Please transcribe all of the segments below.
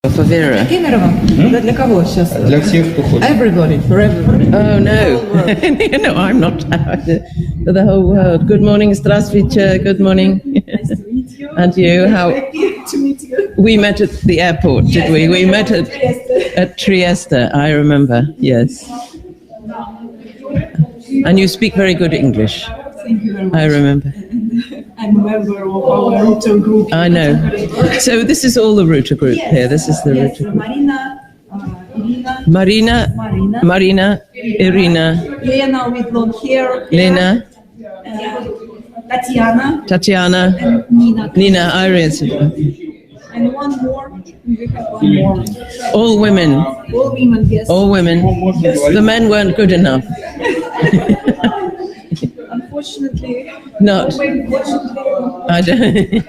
For Vera. Для кого сейчас? Для всех, кто хочет. Everybody, for everybody. Oh no, no, I'm not. For the whole world. Good morning, здравствуйте. Good morning. Nice to meet you. And you? How? To meet you. We met at the airport, did we? We met at Trieste. I remember. Yes. And you speak very good English. Thank you very much. I remember. I'm a member of our router group. I know. So this is all the router group here. This is the router group. Marina, Marina, Irina, Lena with long hair. Lena, Tatiana, Tatiana, and Nina, Iris. And one more. We have one more. All women. All women, yes. All women. The men weren't good enough. Unfortunately. Not. Unfortunately. I don't.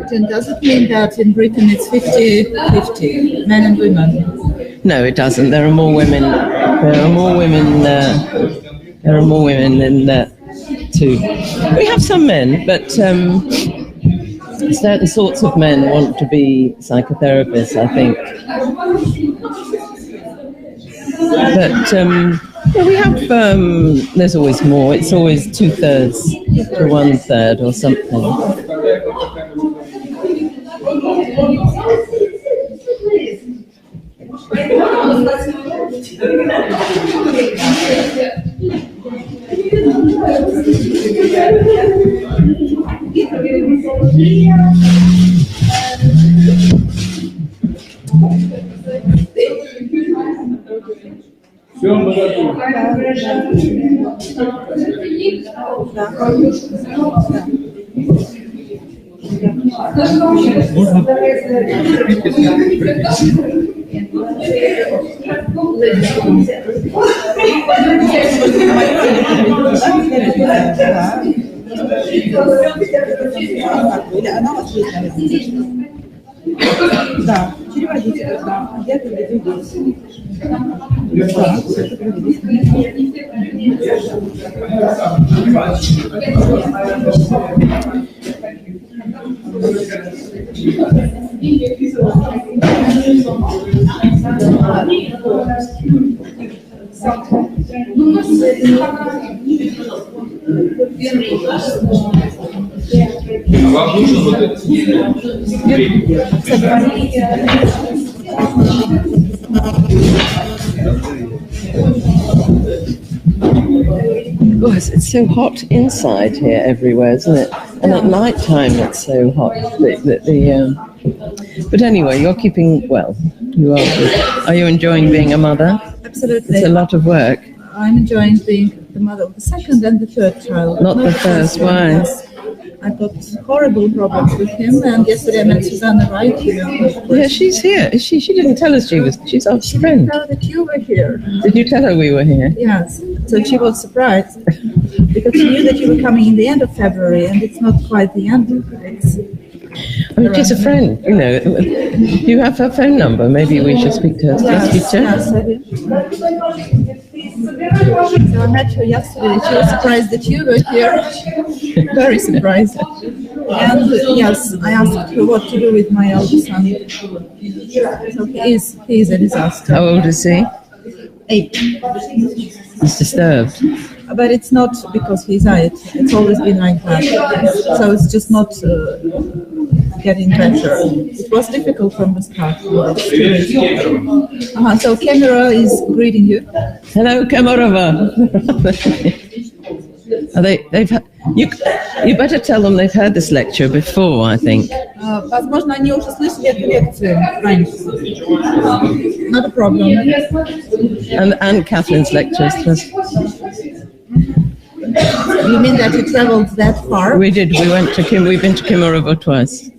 Then does it mean that in Britain it's 50-50, men and women? No, it doesn't. There are more women. There are more women. There are more women in that too. We have some men, but certain sorts of men want to be psychotherapists, I think. But yeah, we have. There's always more. It's always 2/3 to 1/3 or something. Да, переводите, да, я переведу здесь. Вам нужен вот этот? Gosh, it's so hot inside here everywhere, isn't it? And at night time it's so hot. But anyway, you're keeping well. You are good. Are you enjoying being a mother? Absolutely. It's a lot of work. I'm enjoying being the mother of the second and the third child. Not the first, why? I've got horrible problems with him, and yesterday I met Susanna Wright here. Yeah, she's here. Is she? She didn't tell us she's our friend. Now that you were here. Did you tell her we were here? Yes. So she was surprised because she knew that you were coming in the end of February, and it's not quite the end. I mean, she's a friend, you know. You have her phone number. Maybe we should speak to her. Yes, I did. So I met her yesterday. She was surprised that you were here. Very surprised. And yes, I asked her what to do with my eldest son. So he is a disaster. How old is he? 8. He's disturbed. But it's not because he's 8. It's always been like that. So it's just not getting better. It was difficult from the start. So camera is greeting you. Hello, Kamarova. You better tell them they've heard this lecture before, I think. Возможно, они уже слышали эту лекцию раньше. Not a problem. And Catherine's lectures. You mean that you traveled that far? We did. We've been to Kemerovo twice.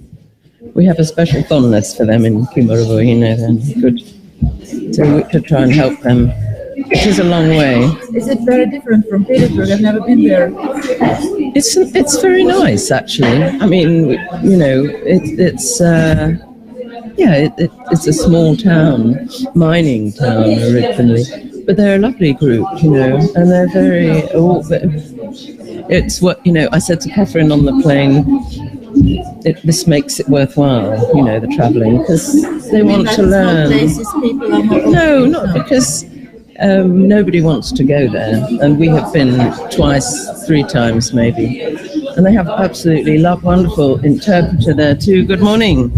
We have a special fondness for them in Kemerovo, you know, and good to try and help them. It is a long way. Is it very different from Petersburg? I've never been there. It's very nice, actually. I mean, you know, it's a small town, mining town originally, but they're a lovely group, you know, and they're it's what, you know, I said to Catherine on the plane, this makes it worthwhile, you know, the travelling, because they want to learn. Places people are not No, not because nobody wants to go there, and we have been twice, 3 times maybe, and they have absolutely wonderful interpreter there too. Good morning.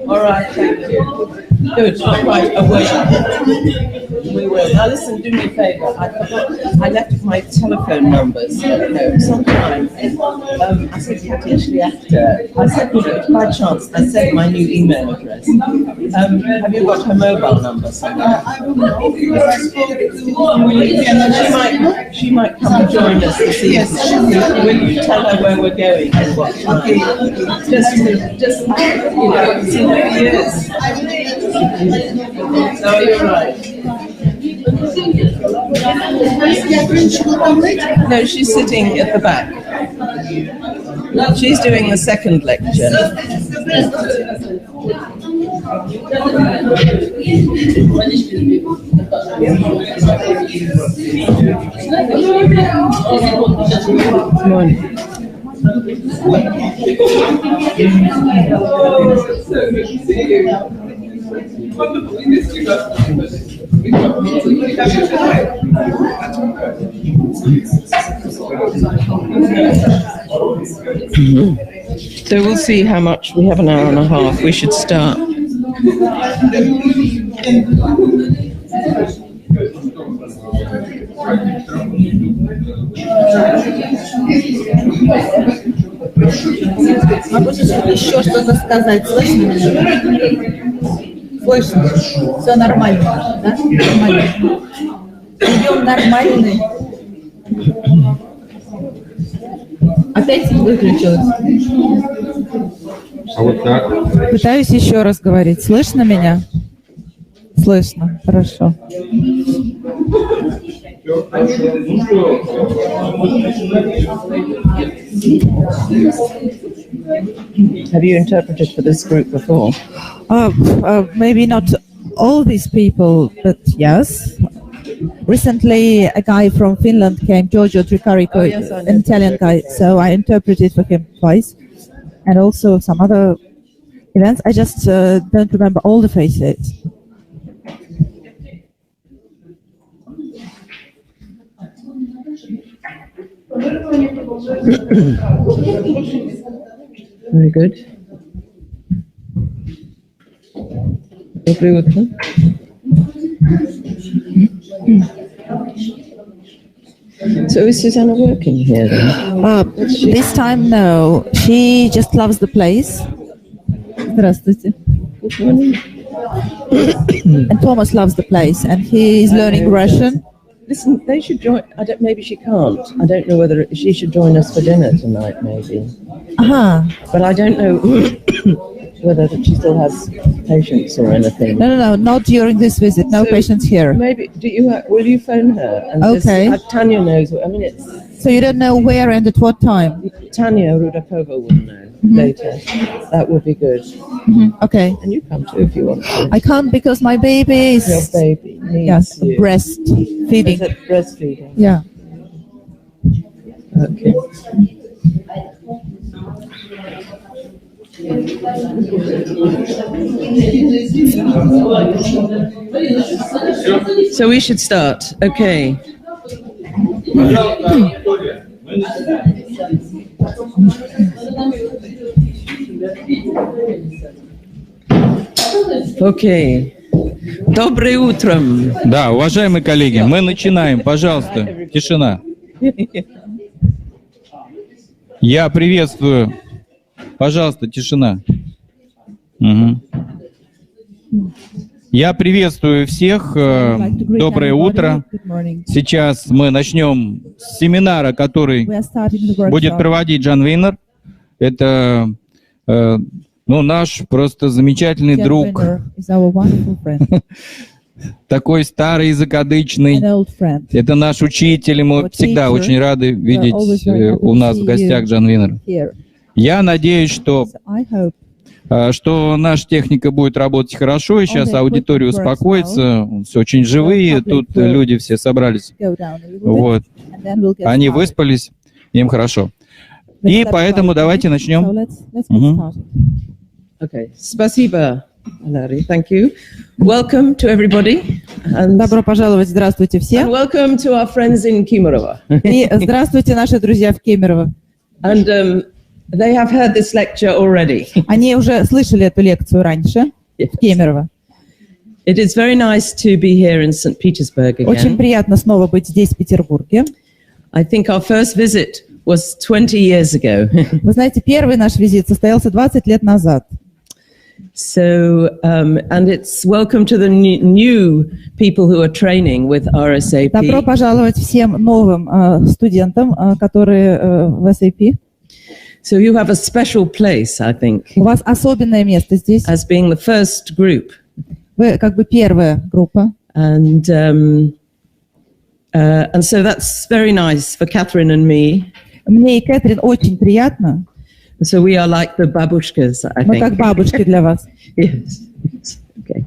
All right, thank you. Good, right, away. We will. Now listen, do me a favour. I forgot, I left my telephone numbers at home sometimes. I said, Katty, actually, after. I said, you know, by chance, I said my new email address. Have you got her mobile number somewhere? She might come and join us this evening. Will you tell her where we're going and what? Okay. Just, you know, see where he is. No, you're right. No, she's sitting at the back. She's doing the second lecture. Come on. So we'll see how much. We have an hour and a half. We should start. Могу еще что-то сказать? Слышно меня? Слышно? Все нормально, да? Нормально. Идем нормальный. Опять выключилось. А вот так? Пытаюсь еще раз говорить. Слышно меня? Слышно. Хорошо. Have you interpreted for this group before? Maybe not all these people, but yes. Recently, a guy from Finland came, Giorgio Tricarico, yes, I know an Italian guy, so I interpreted for him twice. And also some other events. I just don't remember all the faces. Very good. Agree with them? So is Susanna working here then? This time, no. She just loves the place. Здравствуйте. Good morning. And Thomas loves the place, and he is learning Russian. Listen, they should join. Maybe she can't. I don't know whether she should join us for dinner tonight, maybe. But I don't know whether she still has patients or anything. No, not during this visit. No patients here. Maybe will you phone her? And Okay. Tanya knows. I mean, it's So you don't know where and at what time? Tanya Rudakova will know later. That would be good. Okay. And you come too if you want to. I can't because my baby is Your baby needs yes, you. breastfeeding. Is it breastfeeding? Yeah. Okay. So we should start. Okay. Окей. Доброе утро. Да, уважаемые коллеги, мы начинаем. Пожалуйста, тишина. Я приветствую. Пожалуйста, тишина. Угу. Я приветствую всех. Доброе утро. Сейчас мы начнем с семинара, который будет проводить Джейн Винер. Это наш просто замечательный друг. Такой старый и закадычный. Это наш учитель, и мы всегда очень рады видеть у нас в гостях Джейн Винер. Я надеюсь, что что наша техника будет работать хорошо, и сейчас аудитория успокоится, все очень живые, тут люди все собрались, вот, они выспались, им хорошо. И поэтому давайте начнем. Okay, спасибо, Larry. Thank you. Welcome to everybody. Добро пожаловать, здравствуйте всем. And welcome to our friends in Kemerovo. И здравствуйте, наши друзья в Кемерово. And they have heard this lecture already. Они уже слышали эту лекцию раньше в Кемерово. It is very nice to be here in St. Petersburg again. Очень приятно снова быть здесь, в Петербурге. I think our first visit was 20 years ago. Вы знаете, первый наш визит состоялся 20 лет назад. So, and it's welcome to the new people who are training with RSAP. Добро пожаловать всем новым студентам, которые в SAP. So you have a special place, I think. У вас особенное место здесь. As being the first group. Вы как бы первая группа. And so that's very nice for Catherine and me. Мне и Кэтрин очень приятно. So we are like the babushkas, I think. Мы как бабушки для вас. Yes. Okay.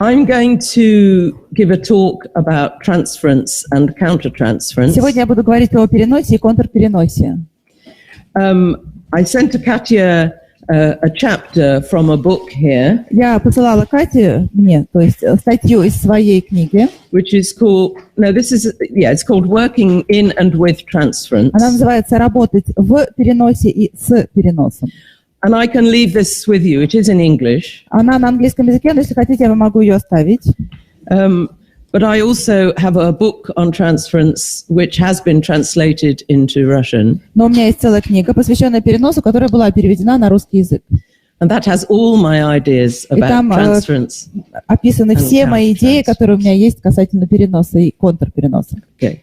I'm going to give a talk about transference and countertransference. Сегодня я буду говорить о переносе и контрпереносе. I sent to Katya a chapter from a book here. Я посылала Кате мне, то есть статью из своей книги. Which is called, no, this is, yeah, it's called Working in and with Transference. Она называется «Работать в переносе и с переносом». And I can leave this with you. It is in English. Она на английском языке, но если хотите, я могу ее оставить. But I also have a book on transference which has been translated into Russian. Но у меня есть целая книга, посвященная переносу, которая была переведена на русский язык. And that has all my ideas И about там transference. описаны все мои идеи, которые у меня есть касательно переноса и контрпереноса. Okay.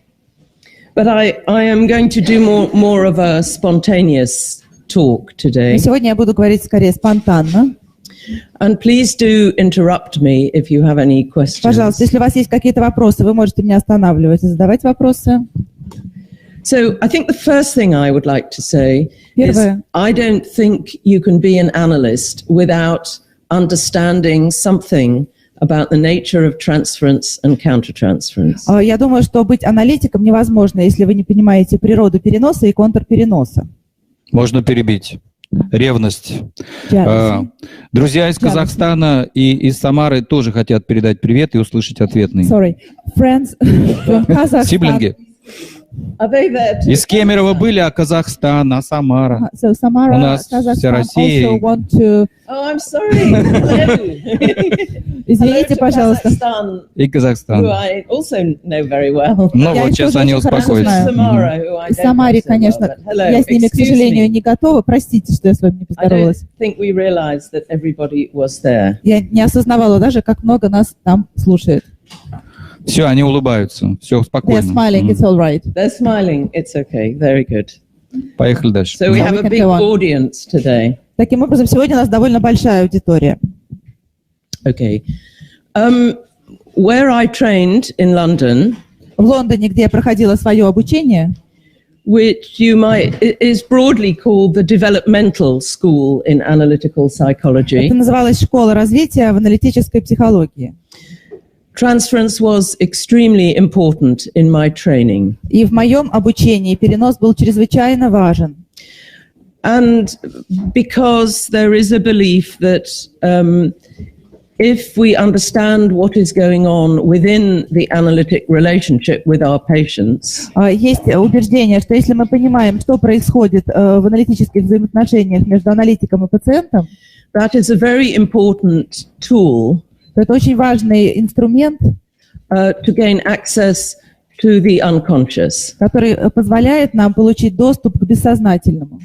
But I am going to do more of a spontaneous talk today. Но сегодня я буду говорить скорее спонтанно. And please do interrupt me if you have any questions. Пожалуйста, если у вас есть какие-то вопросы, вы можете меня останавливать и задавать вопросы. So I think the first thing I would like to say is I don't think you can be an analyst without understanding something about the nature of transference and countertransference. Я думаю, что быть аналитиком невозможно, если вы не понимаете природу переноса и контрпереноса. Можно перебить. Ревность. Друзья из Казахстана и из Самары тоже хотят передать привет и услышать ответный. Friends from Kazakhstan. Сиблинги. Из Кемерово были, а Казахстан, а Самара. So Samara, у нас вся Россия. Oh, I'm sorry. Извините, пожалуйста. И Казахстан. Who I also know very well. Ну вот сейчас они успокоятся. И Самаре, конечно, я с ними, к сожалению, не готова. Простите, что я с вами не поздоровалась. Я не осознавала даже, как много нас там слушает. Все, они улыбаются. Все спокойно. They're smiling, it's all right. They're smiling, it's okay. Very good. Поехали дальше. So we have a big audience today. Таким образом, сегодня у нас довольно большая аудитория. Okay. Where I trained in London, в Лондоне, где я проходила свое обучение, which you might is broadly called the developmental school in analytical psychology. Это называлось школа развития в аналитической психологии. Transference was extremely important in my training. И в моем обучении перенос был чрезвычайно важен. And because there is a belief that if we understand what is going on within the analytic relationship with our patients, есть убеждение, что если мы понимаем, что происходит в аналитических взаимоотношениях между аналитиком и пациентом, that is a very important tool. Это очень важный инструмент, to gain access to the unconscious, который позволяет нам получить доступ к бессознательному.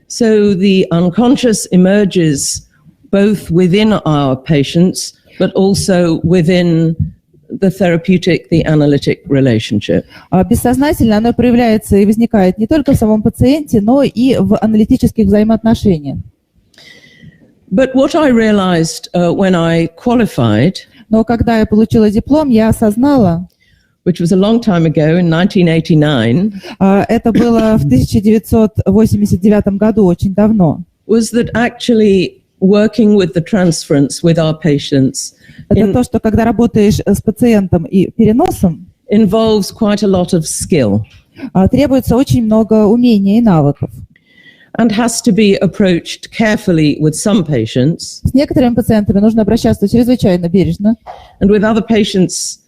So the unconscious emerges both within our patients, but also within the therapeutic, the analytic relationship. Бессознательно оно проявляется и возникает не только в самом пациенте, но и в аналитических взаимоотношениях. But what I realized when I qualified, но когда я получила диплом, я осознала, which was a long time ago in 1989, это было в 1989 году, очень давно, was that actually working with the transference with our patients это то, что когда работаешь с пациентом и переносом, involves quite a lot of skill требуется очень много умений и навыков. and has to be approached carefully with some patients, С некоторыми пациентами нужно обращаться чрезвычайно бережно, and with other patients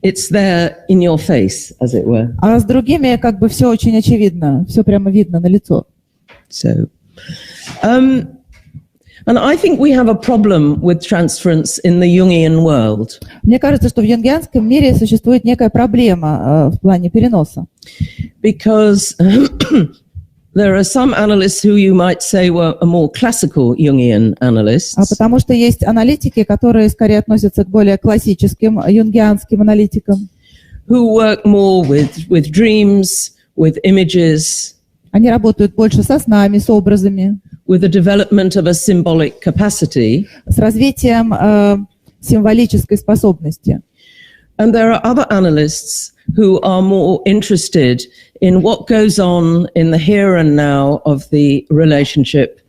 it's there in your face, as it were. а с другими как бы все очень очевидно, все прямо видно на лицо. So, and I think we have a problem with transference in the Jungian world. Мне кажется, что в юнгианском мире существует некая проблема в плане переноса. Because there are some analysts who you might say were a more classical Jungian analysts, Потому что есть аналитики, которые скорее относятся к более классическим юнгианским аналитикам. who work more with dreams, with images, Они работают больше со снами, с образами, with the development of a symbolic capacity. с развитием символической способности. And there are other analysts who are more interested in what goes on in the here and now of the relationship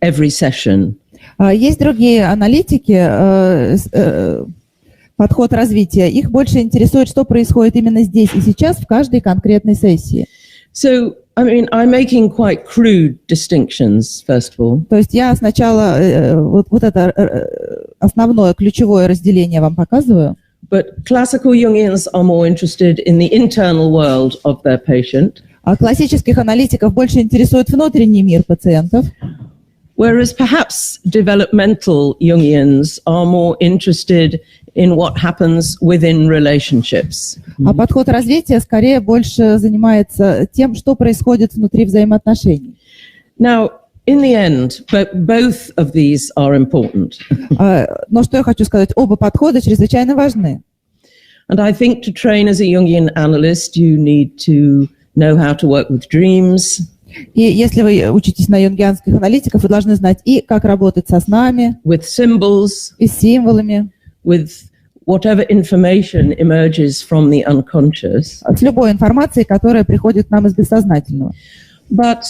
every session. Есть другие аналитики, подход развития. Их больше интересует, что происходит именно здесь и сейчас в каждой конкретной сессии. So, I mean, I'm making quite crude distinctions, first of all. То есть я сначала вот это основное, ключевое разделение вам показываю. But classical Jungians are more interested in the internal world of their patient, А классических аналитиков больше интересует внутренний мир пациентов, whereas perhaps developmental Jungians are more interested in what happens within relationships. а подход развития скорее больше занимается тем, что происходит внутри взаимоотношений. Now, in the end, both of these are important. Но что я хочу сказать, оба подхода чрезвычайно важны. And I think to train as a Jungian analyst, you need to know how to work with dreams, И если вы учитесь на юнгианских аналитиков, вы должны знать и как работать со снами, with symbols, и с символами, with whatever information emerges from the unconscious. с любой информацией, которая приходит к нам из бессознательного. But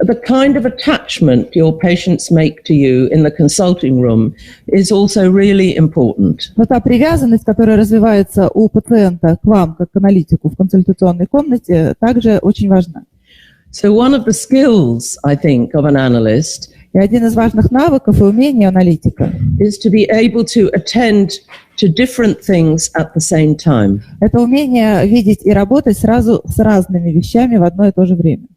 the kind of attachment your patients make to you in the consulting room is also really important. Но та привязанность, которая развивается у пациента к вам, как к аналитику в консультационной комнате, также очень важна. So one of the skills, I think, of an analyst И один из важных навыков и умений аналитика is to be able to attend to different things at the same time. – это умение видеть и работать сразу с разными вещами в одно и то же время.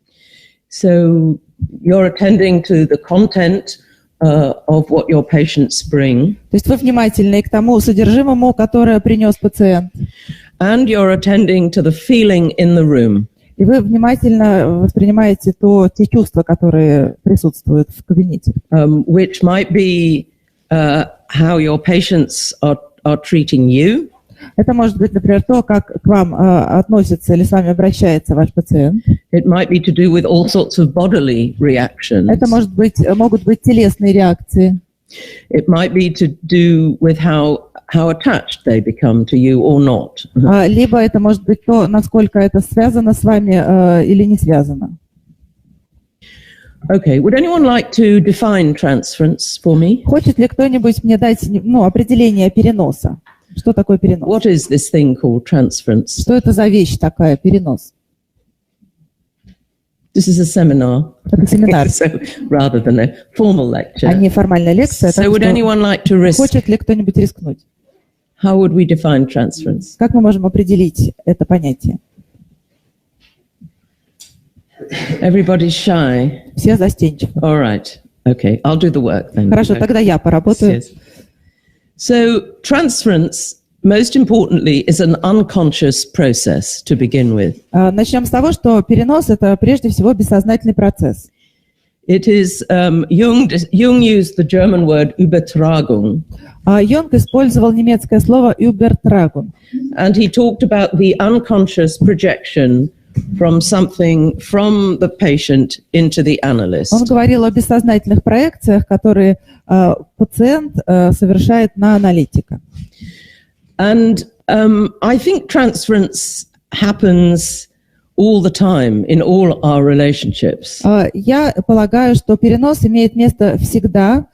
So you're attending to the content of what your patients bring, То есть вы внимательны к тому содержимому, которое принес пациент, and you're attending to the feeling in the room. и вы внимательно воспринимаете те чувства, которые присутствуют в кабинете. Which might be how your patients are treating you. Это может быть, например, то, как к вам относится или с вами обращается ваш пациент. It might be to do with all sorts of bodily reactions. Это могут быть телесные реакции. It might be to do with how attached they become to you or not. Либо это может быть то, насколько это связано с вами или не связано. Okay, would anyone like to define transference for me? Хочет ли кто-нибудь мне дать определение переноса? Что такое перенос? What is this thing called transference? Что это за вещь такая, перенос? This is a seminar. Это семинар, So rather than a formal а lecture. не формальная лекция. So Так would что anyone like to risk? хочет ли кто-нибудь рискнуть? How would we define transference? Как мы можем определить это понятие? Everybody's shy. Все застенчивы. All right. Okay, I'll do the work then. Хорошо, тогда я поработаю. Yes. So transference, most importantly, is an unconscious process to begin with. Начнем с того, что перенос – это прежде всего бессознательный процесс. It is, Jung used the German word Übertragung, Юнг использовал немецкое слово «Übertragung». and he talked about the unconscious projection from something from the patient into the analyst. Он говорил о бессознательных проекциях, которые пациент совершает на аналитика. And I think transference happens all the time in all our relationships. Я полагаю, что перенос имеет место всегда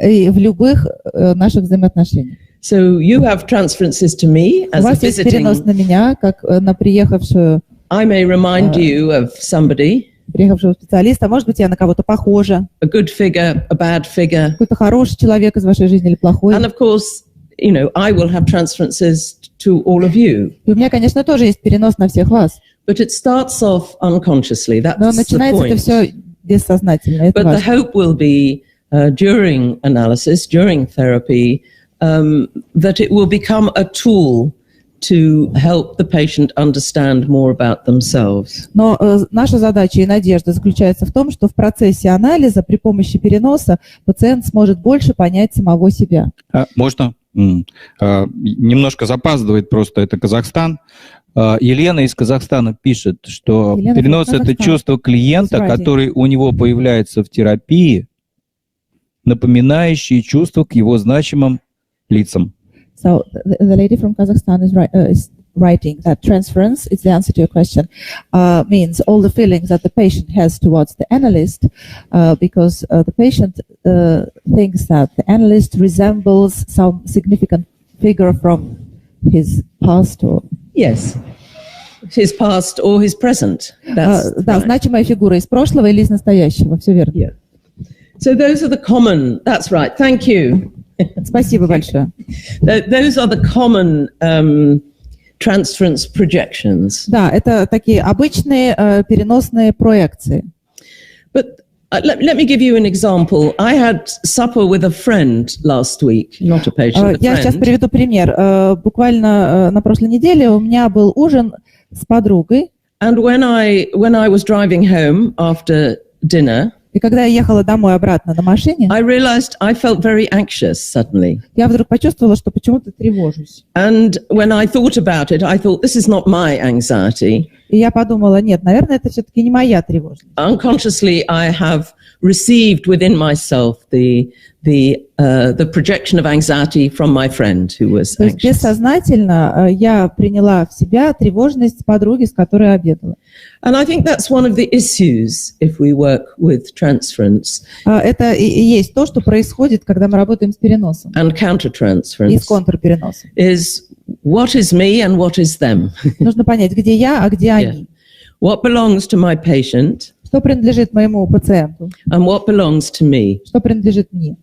и в любых наших взаимоотношениях. So you have transferences to me У as a вас есть перенос visiting. на меня, как на приехавшего I may remind you of somebody, специалиста. Может быть, я на кого-то похожа. a good figure, a bad figure. Какой-то хороший человек из вашей жизни или плохой. And of course, you know, I will have transferences to all of you. И у меня, конечно, тоже есть перенос на всех вас. But it starts off unconsciously. That's Но the начинается это point. все бессознательно. Это But the важно. hope will be during analysis, during therapy, that it will become a tool to help the patient understand more about themselves. Но наша задача и надежда заключается в том, что в процессе анализа при помощи переноса пациент сможет больше понять самого себя. Можно? Немножко запаздывает просто, это Казахстан. Елена из Казахстана пишет, что Елена перенос – из это Казахстана. чувство клиента, That's right. который у него появляется в терапии, напоминающие чувства к его значимым лицам. So the lady from Kazakhstan is writing that transference, it's the answer to your question, means all the feelings that the patient has towards the analyst, because the patient thinks that the analyst resembles some significant figure from his past or... Yes, his past or his present. That's Да, right. значимая фигура из прошлого или из настоящего, все верно. Yeah. So those are the common. That's right. Thank you. Спасибо большое. Those are the common transference projections. Да, это такие обычные переносные проекции. But let me give you an example. I had supper with a friend last week, not a patient, a Я сейчас friend. приведу пример. Буквально на прошлой неделе у меня был ужин с подругой, And when I was driving home after dinner, и когда я ехала домой обратно на машине, I realized I felt very anxious suddenly. я вдруг почувствовала, что почему-то тревожусь. And when I thought about it, I thought, this is not my anxiety. И я подумала, нет, наверное, это все-таки не моя тревожность. Unconsciously, I have received within myself the projection of anxiety from my friend who was То есть anxious. бессознательно я приняла в себя тревожность подруги, с которой обедала. And I think that's one of the issues if we work with transference Это и есть то, что происходит, когда мы работаем с переносом and и с countertransference, контрпереносом. is what is me and what is them. Нужно понять, где я, а где они. What belongs to my patient Что принадлежит моему пациенту, and what belongs to me. что принадлежит мне.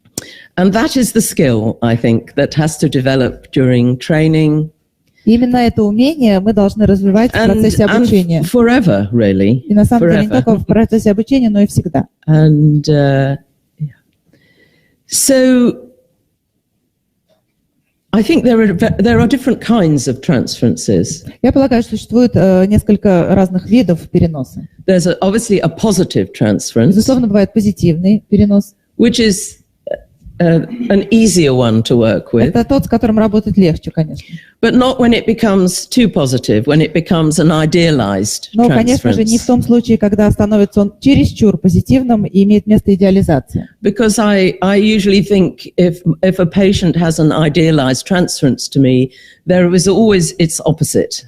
And that is the skill, I think, that has to develop during training И именно это умение мы должны развивать в процессе обучения. and forever, really. И на самом деле не Forever. только в процессе обучения, но и всегда. And yeah. So I think there are different kinds of transferences. Я полагаю, что существует несколько разных видов переноса. There's obviously a positive transference, Безусловно, бывает позитивный перенос. which is an easier one to work with, Это тот, с которым работать легче, конечно. but not when it becomes too positive, when it becomes an idealized Но, конечно же, не в transference. том случае, когда становится он чересчур позитивным и имеет место идеализация. Because I usually think if a patient has an idealized transference to me, there is always its opposite.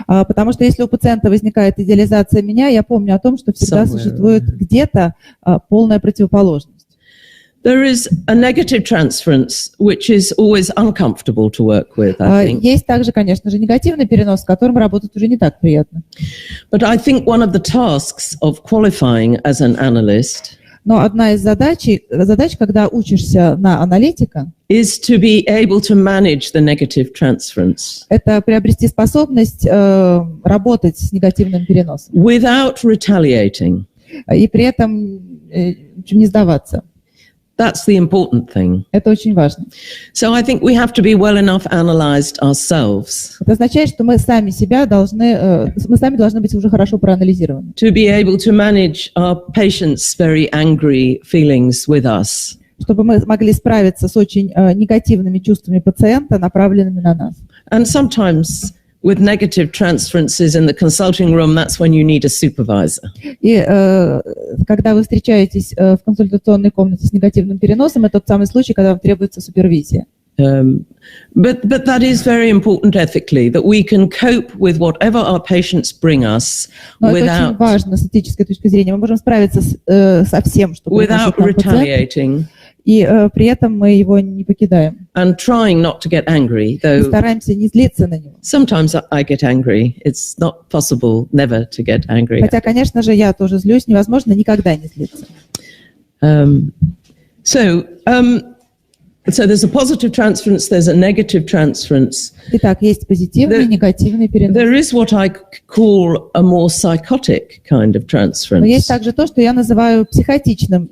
Потому что если у пациента возникает идеализация меня, я помню о том, что всегда Somewhere. существует где-то полная противоположность. There is a negative transference, which is always uncomfortable to work with, I think. Есть также, конечно же, негативный перенос, с которым работать уже не так приятно. But I think one of the tasks of qualifying as an analyst Но одна из задач, когда учишься на аналитика, is to be able to manage the negative transference это приобрести способность работать с негативным переносом without retaliating. и при этом не сдаваться. That's the important thing. Это очень важно. So I think we have to be well enough analyzed ourselves Это означает, что мы сами должны быть уже хорошо проанализированы, to be able to manage our patients' very angry feelings with us. чтобы мы могли справиться с очень негативными чувствами пациента, направленными на нас. And sometimes with negative transferences in the consulting room, that's when you need a supervisor. И когда вы встречаетесь в консультационной комнате с негативным переносом, это тот самый случай, когда вам требуется супервизия. But that is very important ethically, that we can cope with whatever our patients bring us Но это очень важно с этической точки зрения. Мы можем справиться со всем, что приносит нам пациент, и при этом мы его не покидаем. And trying not to get angry, though. И стараемся не злиться на него. Sometimes I get angry. It's not possible never to get angry. Хотя, конечно же, я тоже злюсь. Невозможно никогда не злиться. So there's a positive transference, there's a negative transference. Итак, есть позитивный и негативный перенос. There is what I call a more psychotic kind of transference. Но есть также то, что я называю психотичным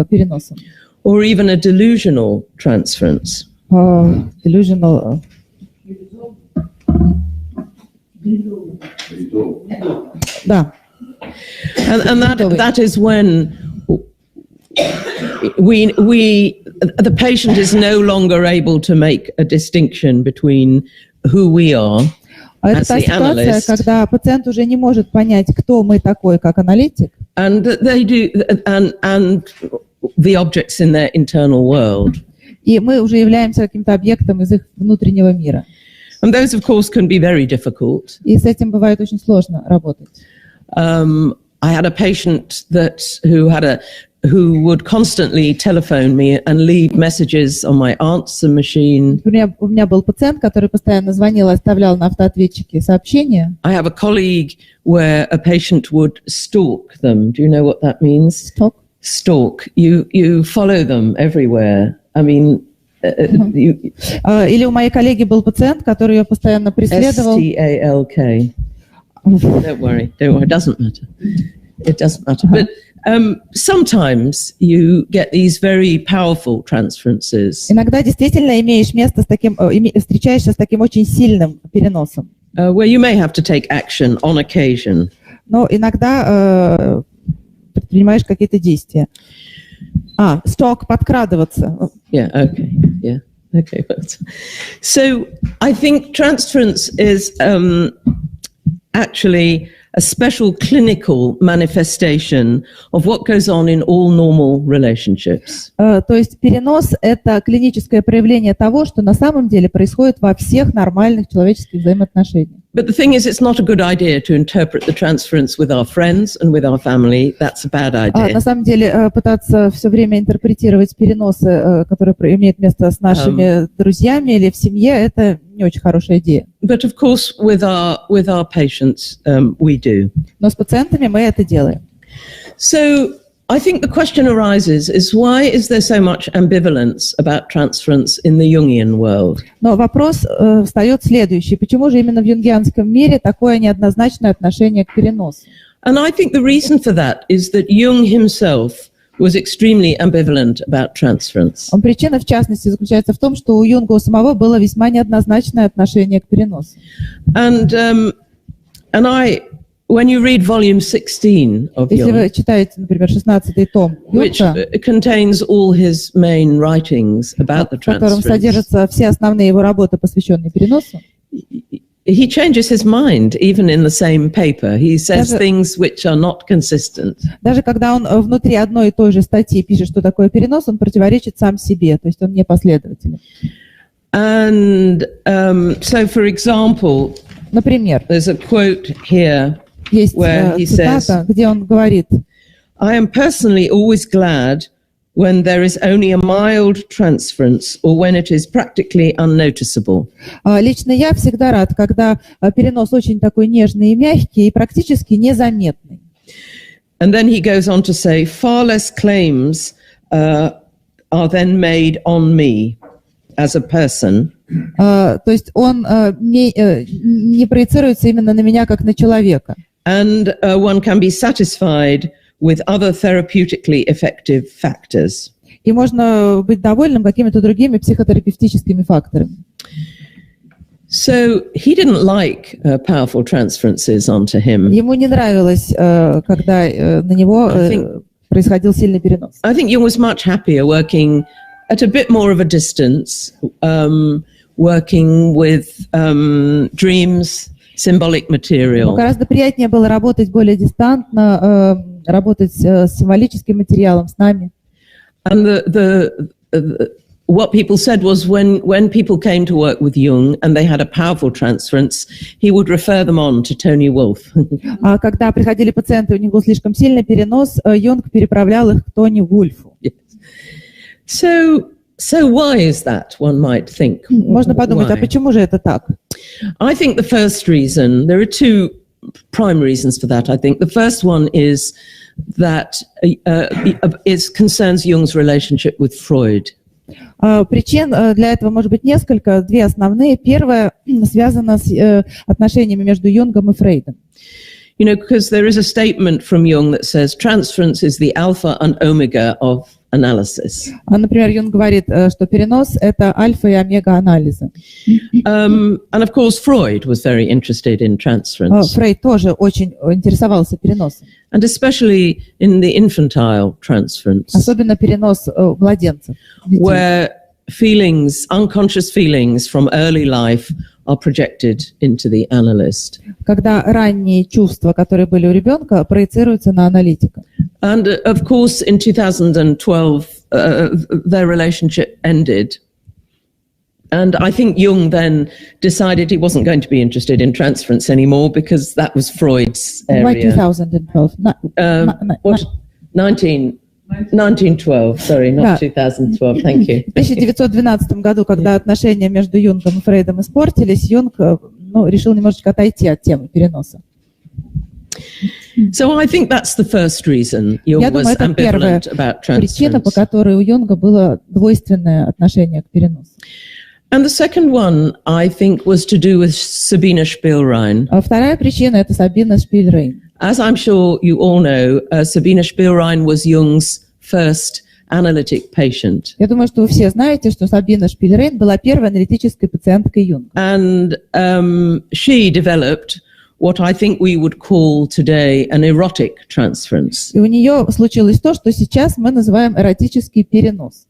переносом. Or even a delusional transference. Delusional. Да. And that is when the patient is no longer able to make a distinction between who we are as the analyst, когда пациент уже не может понять, кто мы такой, как аналитик, and the objects in their internal world. И мы уже являемся каким-то объектом из их внутреннего мира. And those, of course, can be very difficult. И с этим бывает очень сложно работать. I had a patient who would constantly telephone me and leave messages on my answer machine. У меня был пациент, который постоянно звонил и оставлял на автоответчике сообщения. I have a colleague where a patient would stalk them. Do you know what that means? Stalk. You follow them everywhere. I mean, Или у моей коллеги был пациент, который ее постоянно преследовал. STALK. Don't worry. It doesn't matter. It doesn't matter. But sometimes you get these very powerful transferences. Иногда действительно встречаешься с таким очень сильным переносом. Where you may have to take action on occasion. Но иногда предпринимаешь какие-то действия. Stalk, подкрадываться. Yeah. Okay. So I think transference is actually a special clinical manifestation of what goes on in all normal relationships. То есть перенос – это клиническое проявление того, что на самом деле происходит во всех нормальных человеческих взаимоотношениях. But the thing is, it's not a good idea to interpret the transference with our friends and with our family. That's a bad idea. На самом деле, пытаться все время интерпретировать переносы, которые имеют место с нашими друзьями или в семье, это не очень хорошая идея. But of course, with our patients, we do. Но с пациентами мы это делаем. So I think the question arises is why is there so much ambivalence about transference in the Jungian world? Но вопрос встает следующий: почему же именно в юнгианском мире такое неоднозначное отношение к переносу? And I think the reason for that is that Jung himself was extremely ambivalent about transference. Причина, в частности, заключается в том, что у Юнга у самого было весьма неоднозначное отношение к переносу. When you read volume 16 of Если Jung, вы читаете, например, 16-й том which Юнга, contains all his main writings about the в котором transference, содержатся все основные его работы, посвященные переносу, he changes his mind even in the same paper. He says things which are not consistent. Даже когда он внутри одной и той же статьи пишет, что такое перенос, он противоречит сам себе, то есть он непоследователен. And so, for example, например, there's a quote here есть where he цитата, says, где он говорит: I am personally always glad when there is only a mild transference or when it is practically unnoticeable. Лично я всегда рад, когда перенос очень такой нежный и мягкий и практически незаметный. And then he goes on to say, far less claims are then made on me as a person. То есть он не проецируется именно на меня как на человека. And one can be satisfied with other therapeutically effective factors. И можно быть довольным какими-то другими психотерапевтическими факторами. So he didn't like powerful transferences onto him. Ему не нравилось, когда на него происходил сильный перенос. I think Jung was much happier working at a bit more of a distance, working with dreams, symbolic material. Гораздо приятнее было работать более дистантно, работать с символическим материалом, с нами. And what people said was when people came to work with Jung and they had a powerful transference, he would refer them on to Tony Wolff. Когда приходили пациенты, у них был слишком сильный перенос, Юнг переправлял их к Тони Вульфу. Yes. So why is that, one might think? Можно подумать, а почему же это так? I think the first reason, there are two prime reasons for that, I think. The first one is that it concerns Jung's relationship with Freud. Причин для этого может быть несколько, две основные. Первая связана с отношениями между Юнгом и Фрейдом. You know, because there is a statement from Jung that says transference is the alpha and omega of analysis. Например, Юнг говорит, что перенос – это альфа и омега анализа. And of course, Freud was very interested in transference. Фрейд тоже очень интересовался переносом. And especially in the infantile transference. Особенно перенос младенцев. Where feelings, unconscious feelings from early life are projected into the analyst. Когда ранние чувства, которые были у ребенка, проецируются на аналитика. And of course, in 2012, their relationship ended. And I think Jung then decided he wasn't going to be interested in transference anymore because that was Freud's area. Why 2012? 1912, sorry, not 2012, thank you. В 1912 году, когда отношения между Юнгом и Фрейдом испортились, Юнг решил немножечко отойти от темы переноса. So I think that's the first reason Jung was ambivalent about transference. Причина, по которой у Юнга было двойственное отношение к переносу. And the second one, I think, was to do with Sabine Spielrein. Вторая причина – это Сабина Шпильрейн. As I'm sure you all know, Sabine Spielrein was Jung's first analytic patient. Я думаю, что вы все знаете, что Сабина Шпильрейн была первой аналитической пациенткой Юнга. And she developed what I think we would call today an erotic transference. И у нее случилось то, что сейчас мы называем эротический перенос.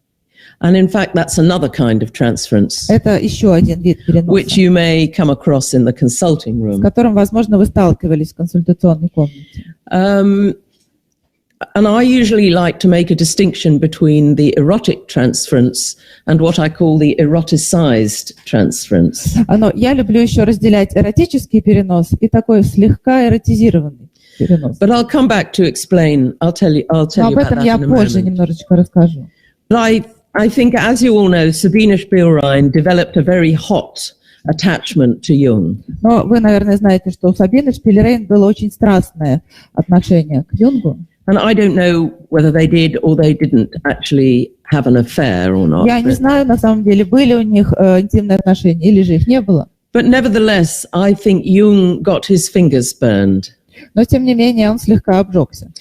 And in fact, that's another kind of transference. Это еще один вид переноса. Which you may come across in the consulting room. С которым, возможно, вы сталкивались в консультационной комнате. And I usually like to make a distinction between the erotic transference and what I call the eroticized transference. Но я люблю еще разделять эротический перенос и такой слегка эротизированный перенос. But I'll come back to explain. I'll tell you about that in a moment. Об этом я позже немножечко расскажу. But I think, as you all know, Sabine Spielrein developed a very hot attachment to Jung. Но вы, наверное, знаете, что у Сабины Шпильрейн было очень страстное отношение к Юнгу. And I don't know whether they did or they didn't actually have an affair or not. Я не знаю, на самом деле, были у них интимные отношения или же их не было. But nevertheless, I think Jung got his fingers burned. Но, тем не менее, он слегка обжегся.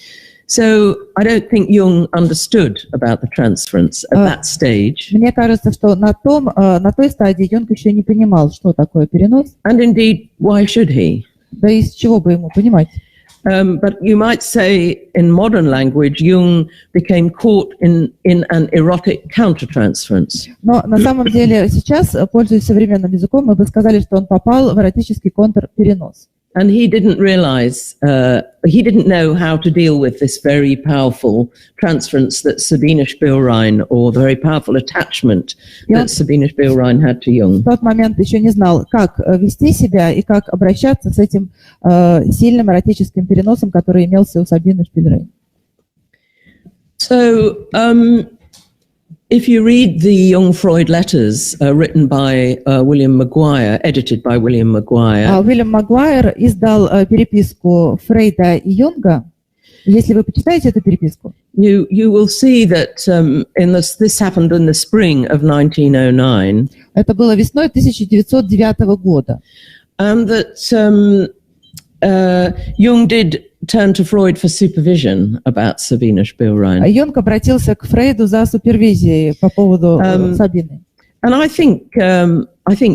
So I don't think Jung understood about the transference at that stage. Мне кажется, что на той стадии Юнг еще не понимал, что такое перенос. And indeed, why should he? Да и с чего бы ему понимать? But you might say, in modern language, Jung became caught in an erotic countertransference. Но на самом деле сейчас, пользуясь современным языком, мы бы сказали, что он попал в эротический контрперенос. And he didn't realize, he didn't know how to deal with this very powerful transference that Sabine Spielrein, or the very powerful attachment that Sabine Spielrein had to Jung. В тот момент еще не знал, как вести себя и как обращаться с этим сильным эротическим переносом, который имелся у Сабины Шпильрейн. So, if you read the Jung-Freud letters written by William Maguire, edited by William Maguire. Уильям Магуайр издал переписку Фрейда и Юнга. Если вы почитаете эту переписку, you will see that this happened in the spring of 1909. Это было весной 1909 года. And that Jung did turn to Freud for supervision about Sabine Spielrein. Юнг обратился к Фрейду за супервизией по поводу Сабины. And I think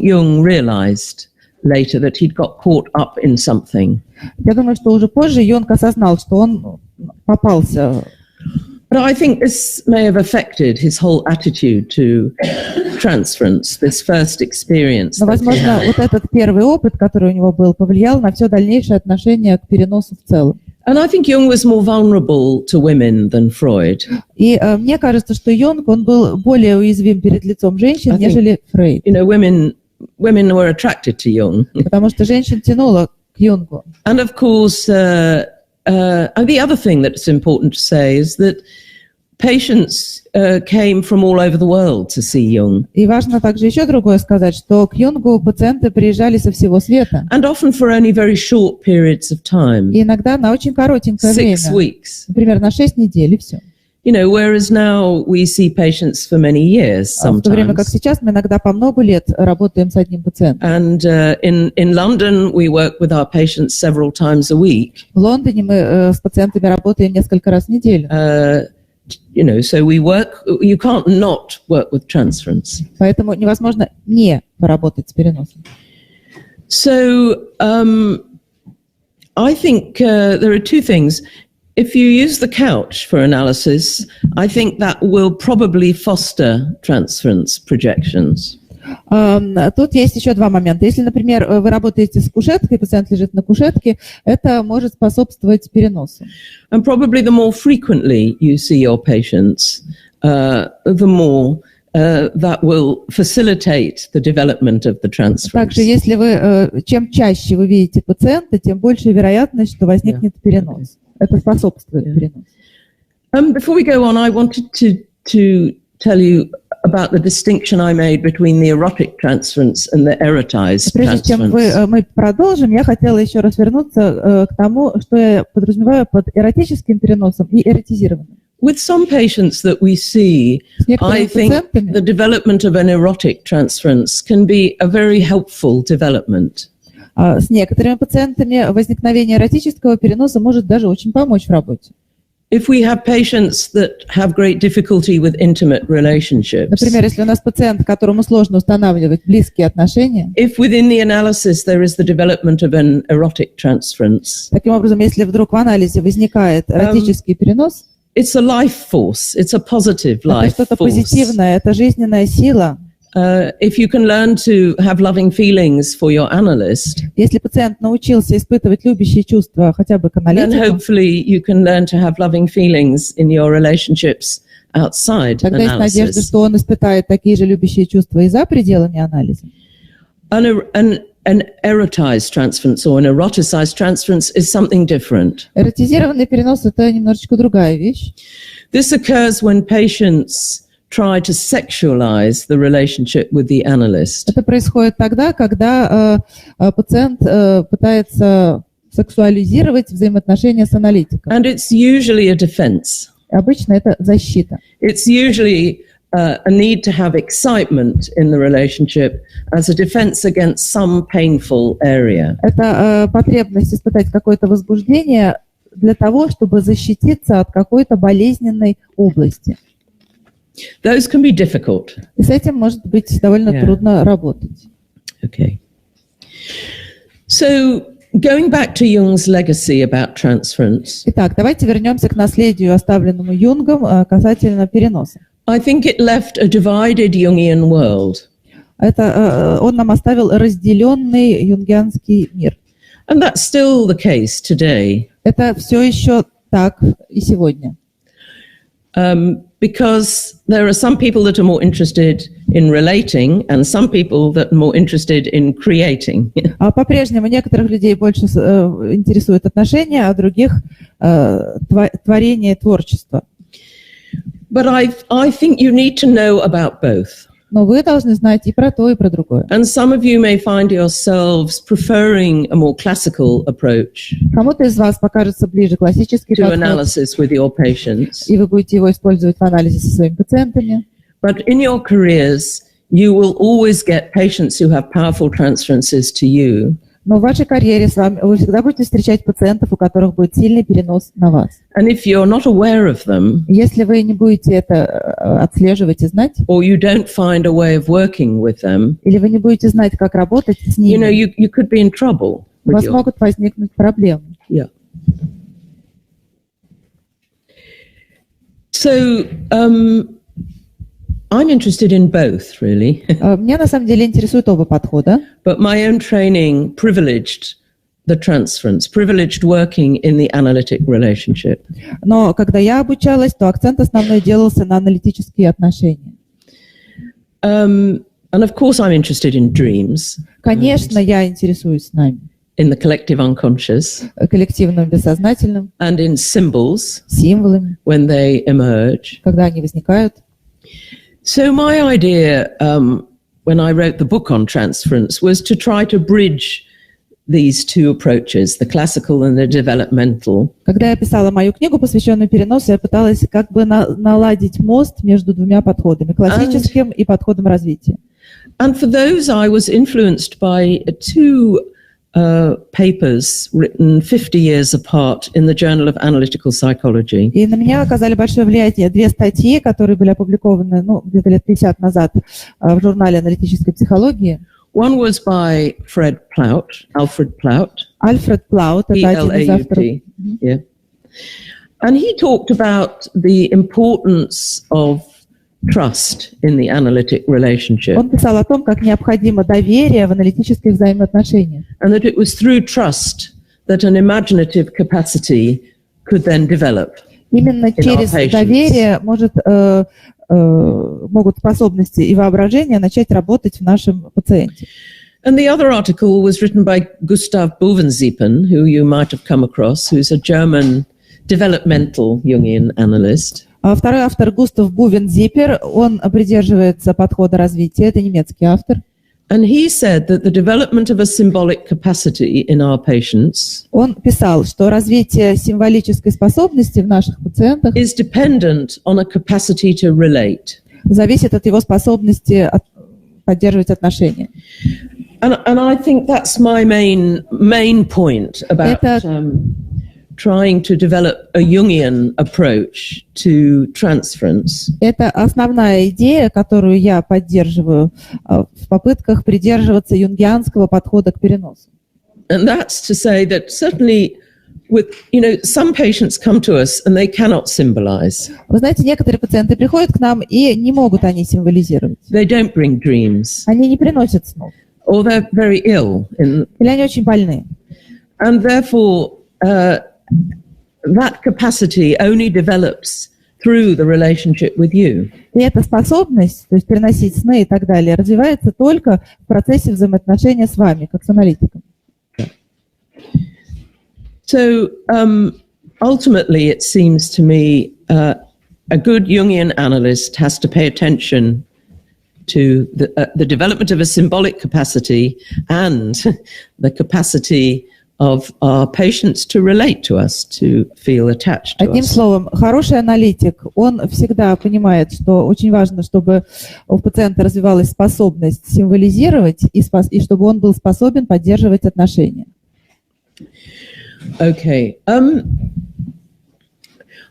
Jung realized later that he'd got caught up in something. Я думаю, что уже позже Юнг осознал, что он попался. But I think this may have affected his whole attitude to transference, this first experience. Но, возможно, вот этот первый опыт, который у него был, повлиял на все дальнейшее отношение к переносу в целом. And I think Jung was more vulnerable to women than Freud. И мне кажется, что Юнг, он был более уязвим перед лицом женщин, нежели Фрейд. You know, women were attracted to Jung. Потому что женщин тянуло к Юнгу. And of course, the other thing that's important to say is that patients came from all over the world to see Jung. И важно также еще другое сказать, что к Юнгу пациенты приезжали со всего света. And often for only very short periods of time. И иногда на очень коротенькое время. 6 weeks. Например, на 6 недель и все. You know, whereas now we see patients for many years sometimes. В то время как сейчас мы иногда по много лет работаем с одним пациентом. And in London we work with our patients several times a week. В Лондоне мы с пациентами работаем несколько раз в неделю. You know, so we work. You can't not work with transference. Поэтому невозможно не поработать с переносом. So I think there are two things. If you use the couch for analysis, I think that will probably foster transference projections. Тут есть еще два момента. Если, например, вы работаете с кушеткой, пациент лежит на кушетке, это может способствовать переносу. And probably the more frequently you see your patients, the more that will facilitate the development of the transference. Также, если вы чем чаще вы видите пациента, тем больше вероятность, что возникнет перенос. Это способствует переносу. Before we go on, I wanted to tell you about the distinction I made between the erotic transference and the erotized Прежде чем мы продолжим, я хотела еще раз вернуться к тому, что я подразумеваю под эротическим переносом и эротизированным. With some patients that we see, I think the development of an erotic transference can be a very helpful development. С некоторыми пациентами возникновение эротического переноса может даже очень помочь в работе. If we have patients that have great difficulty with intimate relationships, например, если у нас пациент, которому сложно устанавливать близкие отношения, if within the analysis there is the development of an erotic transference, таким образом, если вдруг в анализе возникает эротический перенос, it's a life force, it's a positive life это что-то force. Позитивное, это жизненная сила. If you can learn to have loving feelings for your analyst, если пациент научился испытывать любящие чувства хотя бы к аналитику, then hopefully you can learn to have loving feelings in your relationships outside тогда есть надежда, analysis. что он испытает такие же любящие чувства и за пределами анализа. An erotized transference or an eroticized transference is something different. Эротизированный перенос – это немножечко другая вещь. This occurs when patients try to sexualize the relationship with the analyst. Это происходит тогда, когда пациент пытается сексуализировать взаимоотношения с аналитиком. And it's usually a defense. Обычно это защита. It's usually a need to have excitement in the relationship as a defense against some painful area. Это потребность испытать какое-то возбуждение для того, чтобы защититься от какой-то болезненной области. Those can be difficult. И с этим может быть довольно трудно работать. Okay. So, going back to Jung's legacy about transference. Итак, давайте вернемся к наследию, оставленному Юнгом касательно переноса. I think it left a divided Jungian world. Это он нам оставил разделенный юнгианский мир. And that's still the case today. Это все еще так и сегодня. Because there are some people that are more interested in relating and some people that are more interested in creating. А по-прежнему некоторых людей больше интересуют отношения, а других творение, творчество. But I think you need to know about both. Но вы должны знать и про то, и про другое. And some of you may find yourselves preferring a more classical approach Кому-то из вас покажется ближе классический to подход, analysis with your patients. и вы будете его использовать в анализе со своими пациентами. But in your careers, you will always get patients who have powerful transferences to you. Но в вашей карьере с вами вы всегда будете встречать пациентов, у которых будет сильный перенос на вас. And if you're not aware of them, Если вы не будете это отслеживать и знать, or you don't find a way of working with them, или вы не будете знать, как работать с you know, ними, you could be in trouble у with вас your... могут возникнуть проблемы. Yeah. So, I'm interested in both, really. Меня на самом деле интересуют оба подхода. But my own training privileged the transference, privileged working in the analytic relationship. Но когда я обучалась, то акцент основной делался на аналитические отношения. And of course I'm interested in dreams, Конечно, я интересуюсь снами, in the collective unconscious, коллективным бессознательным, and in symbols символами, when they emerge. когда они возникают. So my idea when I wrote the book on transference was to try to bridge these two approaches, the classical and the developmental. Когда я писала мою книгу, посвященную переносу, я пыталась как бы наладить мост между двумя подходами, классическим и подходом развития. And for those, I was influenced by two papers written 50 years apart in the Journal of Analytical Psychology. И на меня оказали большое влияние две статьи, которые были опубликованы где-то лет 50 назад в журнале аналитической психологии. One was by Alfred Plaut. Альфред Плаут, это один из авторов. Yeah. And he talked about the importance of trust in the analytic relationship. Он писал о том, как необходимо доверие в аналитических взаимоотношениях. And that it was through trust that an imaginative capacity could then develop. Именно через доверие могут способности и воображение начать работать в нашем пациенте. And the other article was written by Gustav Bovensiepen, who you might have come across, who's a German developmental Jungian analyst. Второй автор Густав Бувензипер, он придерживается подхода развития, это немецкий автор. And he said that the development of a symbolic capacity in our patients Он писал, что развитие символической способности в наших пациентах is dependent on a capacity to relate. Зависит от его способности поддерживать отношения. And I think that's my main point about trying to develop a Jungian approach to transference. Это основная идея, которую я поддерживаю в попытках придерживаться юнгианского подхода к переносу. And that's to say that certainly with, some patients come to us and they cannot symbolize. Вы знаете, некоторые пациенты приходят к нам и не могут они символизировать. They don't bring dreams. Они не приносят снов. Or they're very ill. Или они очень больны. And therefore, that capacity only develops through the relationship with you. И эта способность, то есть переносить сны и так далее, развивается только в процессе взаимоотношения с вами, как с аналитиком. So, ultimately, it seems to me a good Jungian analyst has to pay attention to the development of a symbolic capacity and the capacity of our patients to relate to us, to feel attached to us. Одним словом, хороший аналитик, он всегда понимает, что очень важно, чтобы у пациента развивалась способность символизировать и чтобы он был способен поддерживать отношения. Okay.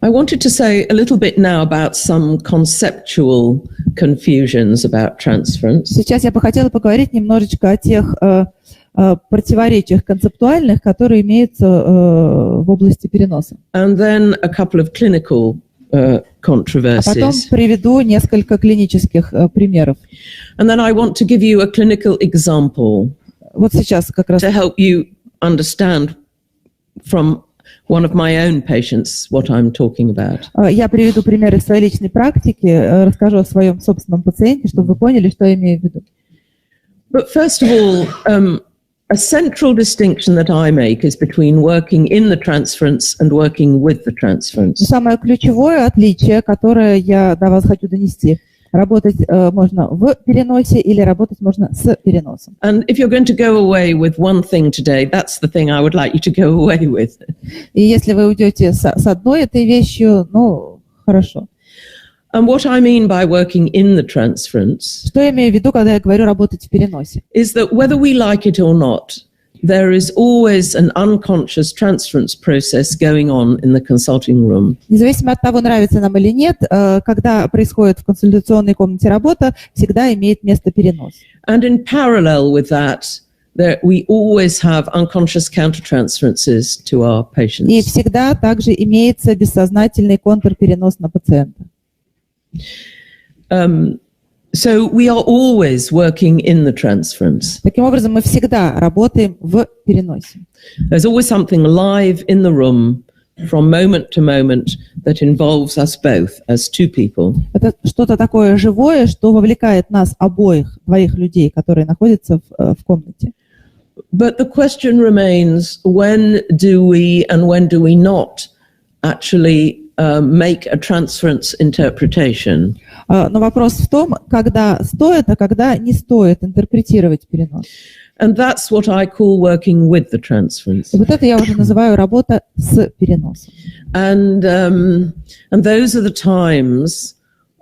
I wanted to say a little bit now about some conceptual confusions about transference. Сейчас я бы хотела поговорить немножечко о тех противоречиях концептуальных, которые имеются в области переноса. And then a couple of clinical controversies. А потом приведу несколько клинических примеров. And then I want to give you a clinical example. Вот сейчас как раз. To help you understand from one of my own patients what I'm talking about. Я приведу примеры своей личной практики, расскажу о своем собственном пациенте, чтобы вы поняли, что я имею в виду. But first of all, a central distinction that I make is between working in the transference and working with the transference. Самое ключевое отличие, которое я до вас хочу донести, работать можно в переносе или работать можно с переносом. And if you're going to go away with one thing today, that's the thing I would like you to go away with. И если вы уйдете с одной этой вещью, хорошо. And what I mean by working in the transference, что я имею в виду, когда я говорю работать в переносе? Is that whether we like it or not, there is always an unconscious transference process going on in the consulting room. Независимо от того, нравится нам или нет, когда происходит в консультационной комнате работа, всегда имеет место перенос. And in parallel with that, we always have unconscious countertransferences to our patients. И всегда также имеется бессознательный контрперенос на пациента. So we are always working in the transference. Таким образом, мы всегда работаем в переносе. There's always something live in the room from moment to moment that involves us both as two people. Это что-то такое живое, что вовлекает нас обоих, двоих людей, которые находятся в комнате. But the question remains, when do we and when do we not actually make a transference interpretation? Но вопрос в том, когда стоит, а когда не стоит интерпретировать перенос. And that's what I call working with the transference. И вот это я уже называю работа с переносом. And those are the times,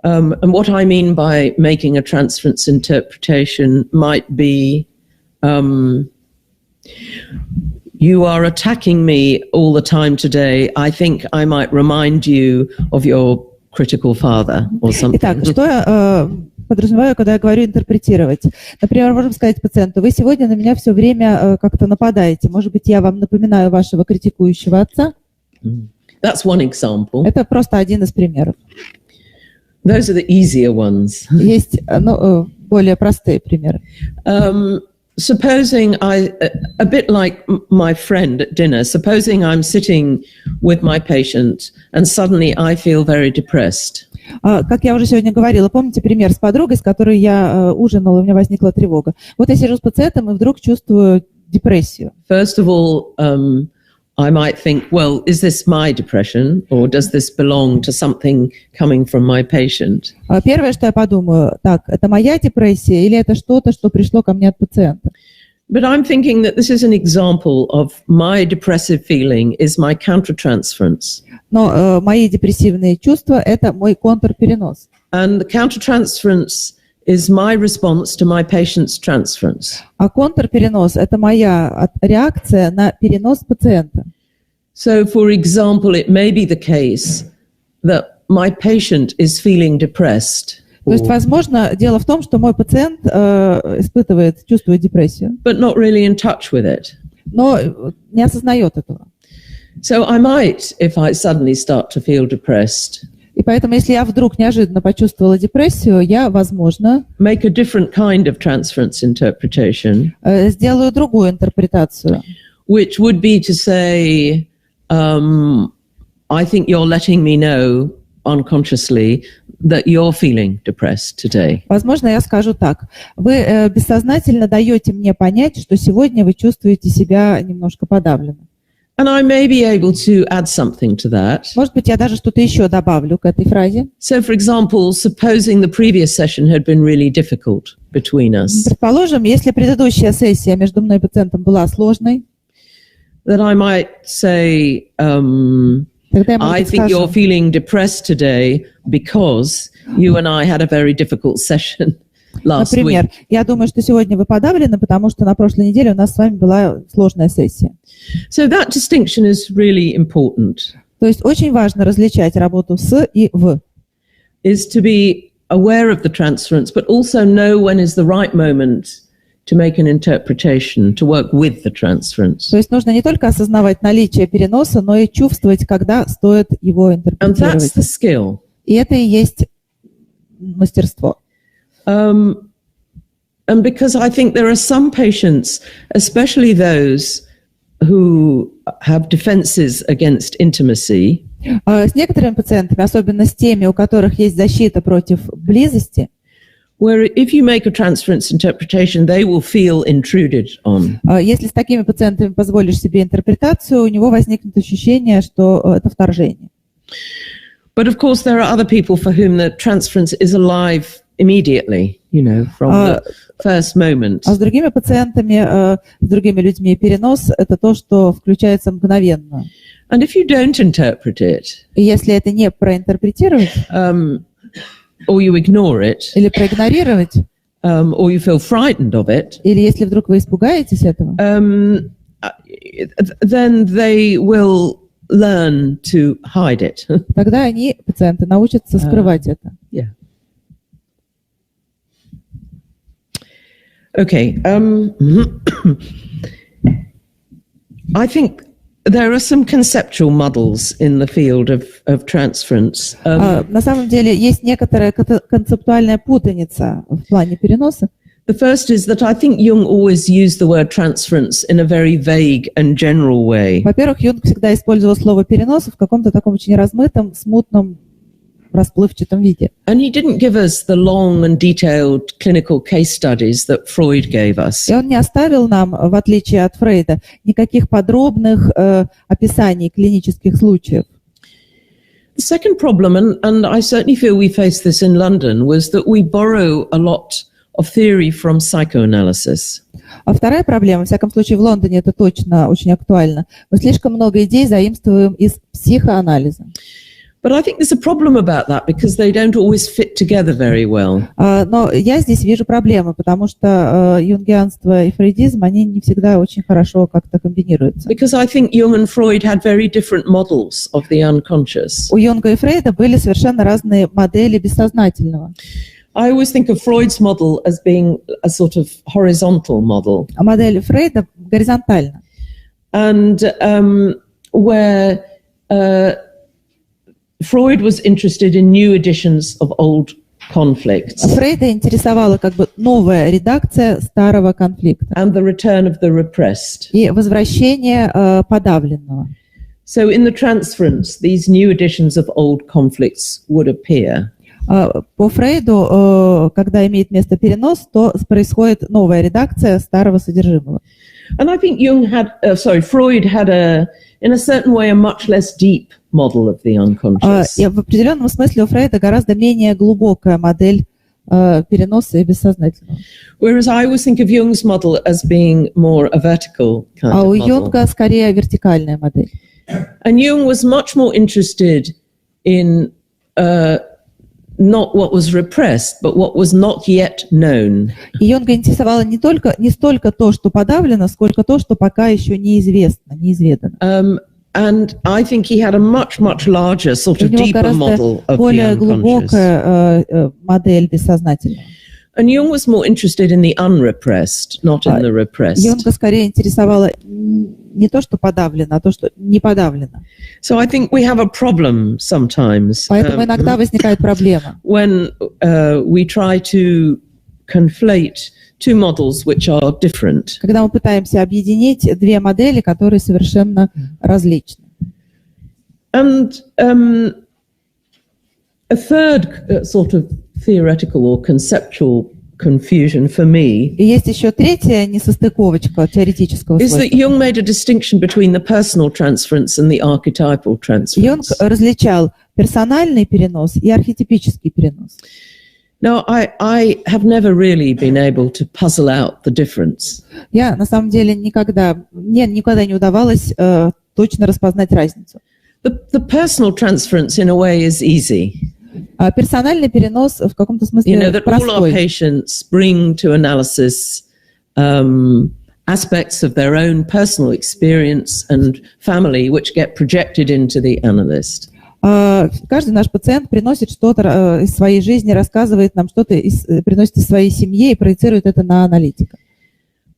and what I mean by making a transference interpretation might be, you are attacking me all the time today. I think I might remind you of your critical father or something. Итак, что я подразумеваю, когда я говорю интерпретировать? Например, можем сказать пациенту: вы сегодня на меня все время как-то нападаете. Может быть, я вам напоминаю вашего критикующего отца? That's one example. Это просто один из примеров. Those are the easier ones. Есть более простые примеры. Supposing a bit like my friend at dinner, supposing I'm sitting with my patient and suddenly I feel very depressed. Как я уже сегодня говорила, помните пример с подругой, с которой я ужинала, у меня возникла тревога. Вот я сижу с пациентом и вдруг чувствую депрессию. First of all, I might think, well, is this my depression or does this belong to something coming from my patient? Первое, что я подумаю, так, это моя депрессия или это что-то, что пришло ко мне от пациента? But I'm thinking that this is an example of my depressive feeling is my countertransference. Но мои депрессивные чувства – это мой контрперенос. And the countertransference is my response to my patient's transference. А контрперенос – это моя реакция на перенос пациента. So, for example, it may be the case that my patient is feeling depressed. То есть, возможно, дело в том, что мой пациент чувствует депрессию, but not really in touch with it. Но не осознает этого. So I might, if I suddenly start to feel depressed, и поэтому, если я вдруг неожиданно почувствовала депрессию, я, возможно, make a different kind of transference interpretation, сделаю другую интерпретацию, which would be to say, I think you're letting me know unconsciously that you're feeling depressed today. Возможно, я скажу так: вы бессознательно даете мне понять, что сегодня вы чувствуете себя немножко подавленно. And I may be able to add something to that. Может быть, я даже что-то еще добавлю к этой фразе. So, for example, supposing the previous session had been really difficult between us, Предположим, если предыдущая сессия между мной и пациентом была сложной, that I might say, тогда я, может I быть, think you're скажу: feeling depressed today because you and I had a very difficult session last например, week. я думаю, что сегодня вы подавлены, потому что на прошлой неделе у нас с вами была сложная сессия. So that distinction is really important. То есть очень важно различать работу с и в. Is to be aware of the transference, but also know when is the right moment to make an interpretation, to work with the transference. То есть нужно не только осознавать наличие переноса, но и чувствовать, когда стоит его And интерпретировать. that's the skill. И это и есть мастерство. And because I think there are some patients, especially those who have defenses against intimacy, С некоторыми пациентами, особенно с теми, у которых есть защита против близости, where if you make a transference interpretation, they will feel intruded on. Если с такими пациентами позволишь себе интерпретацию, у него возникнет ощущение, что это вторжение. But of course, there are other people for whom the transference is alive immediately, from the first moment. А с другими пациентами, с другими людьми перенос – это то, что включается мгновенно. And if you don't interpret it, И если это не проинтерпретировать, or you ignore it, или проигнорировать, or you feel frightened of it, или если вдруг вы испугаетесь этого, then they will learn to hide it. тогда они, пациенты, научатся скрывать это. Yeah. Okay. I think there are some conceptual muddles in the field of transference. На самом деле есть некоторая концептуальная путаница в плане переноса. The first is that I think Jung always used the word transference in a very vague and general way. Во-первых, Юнг всегда использовал слово перенос в каком-то таком очень размытом, смутном, расплывчатом виде. And he didn't give us the long and detailed clinical case studies that Freud gave us. И он не оставил нам, в отличие от Фрейда, никаких подробных описаний клинических случаев. The second problem, and I certainly feel we face this in London, was that we borrow a lot of theory from psychoanalysis. А вторая проблема, во всяком случае в Лондоне это точно очень актуально, мы слишком много идей заимствуем из психоанализа. But I think there's a problem about that because they don't always fit together very well. Но я здесь вижу проблемы, потому что юнгианство и фрейдизм, они не всегда очень хорошо как-то комбинируются. Because I think Jung and Freud had very different models of the unconscious. У Юнга и Фрейда были совершенно разные модели бессознательного. I always think of Freud's model as being a sort of horizontal model. А модель Фрейда горизонтальна. And where Freud was interested in new editions of old conflicts. Фрейда интересовала как бы новая редакция старого конфликта. And the return of the repressed. И возвращение подавленного. So in the transference, these new editions of old conflicts would appear. По Фрейду, когда имеет место перенос, то происходит новая редакция старого содержимого. And I think Freud had in a certain way, a much less deep model of the unconscious. И в определенном смысле у Фрейда гораздо менее глубокая модель переноса и бессознательного. Whereas I always think of Jung's model as being more a vertical kind of model. А у Юнга скорее вертикальная модель. And Jung was much more interested in not what was repressed, but what was not yet known. И Юнга интересовало не столько то, что подавлено, сколько то, что пока еще неизвестно, неизведано. And I think he had a much larger, sort of deeper model of the более unconscious. Глубокая модель бессознательного. And Jung was more interested in the unrepressed, not in the repressed. Юнга скорее интересовало не то, что подавлено, а то, что не подавлено. So I think we have a problem sometimes. Поэтому иногда возникает проблема. When we try to conflate two models which are different. Когда мы пытаемся объединить две модели, которые совершенно различны. And a third sort of theoretical or conceptual confusion for me И есть еще третья несостыковочка теоретического is that свойства. Jung made a distinction between the personal transference and the archetypal Юнг transference. различал персональный перенос и архетипический перенос. Now, I have never really been able to puzzle out the difference. Я, на самом деле, мне никогда не удавалось точно распознать разницу. The personal transference, in a way, is easy. Персональный перенос в каком-то You know, смысле that all our простой. patients bring to analysis aspects of their own personal experience and family, which get projected into the analyst. Каждый наш пациент приносит что-то из своей жизни, рассказывает нам что-то, приносит из своей семьи и проецирует это на аналитика.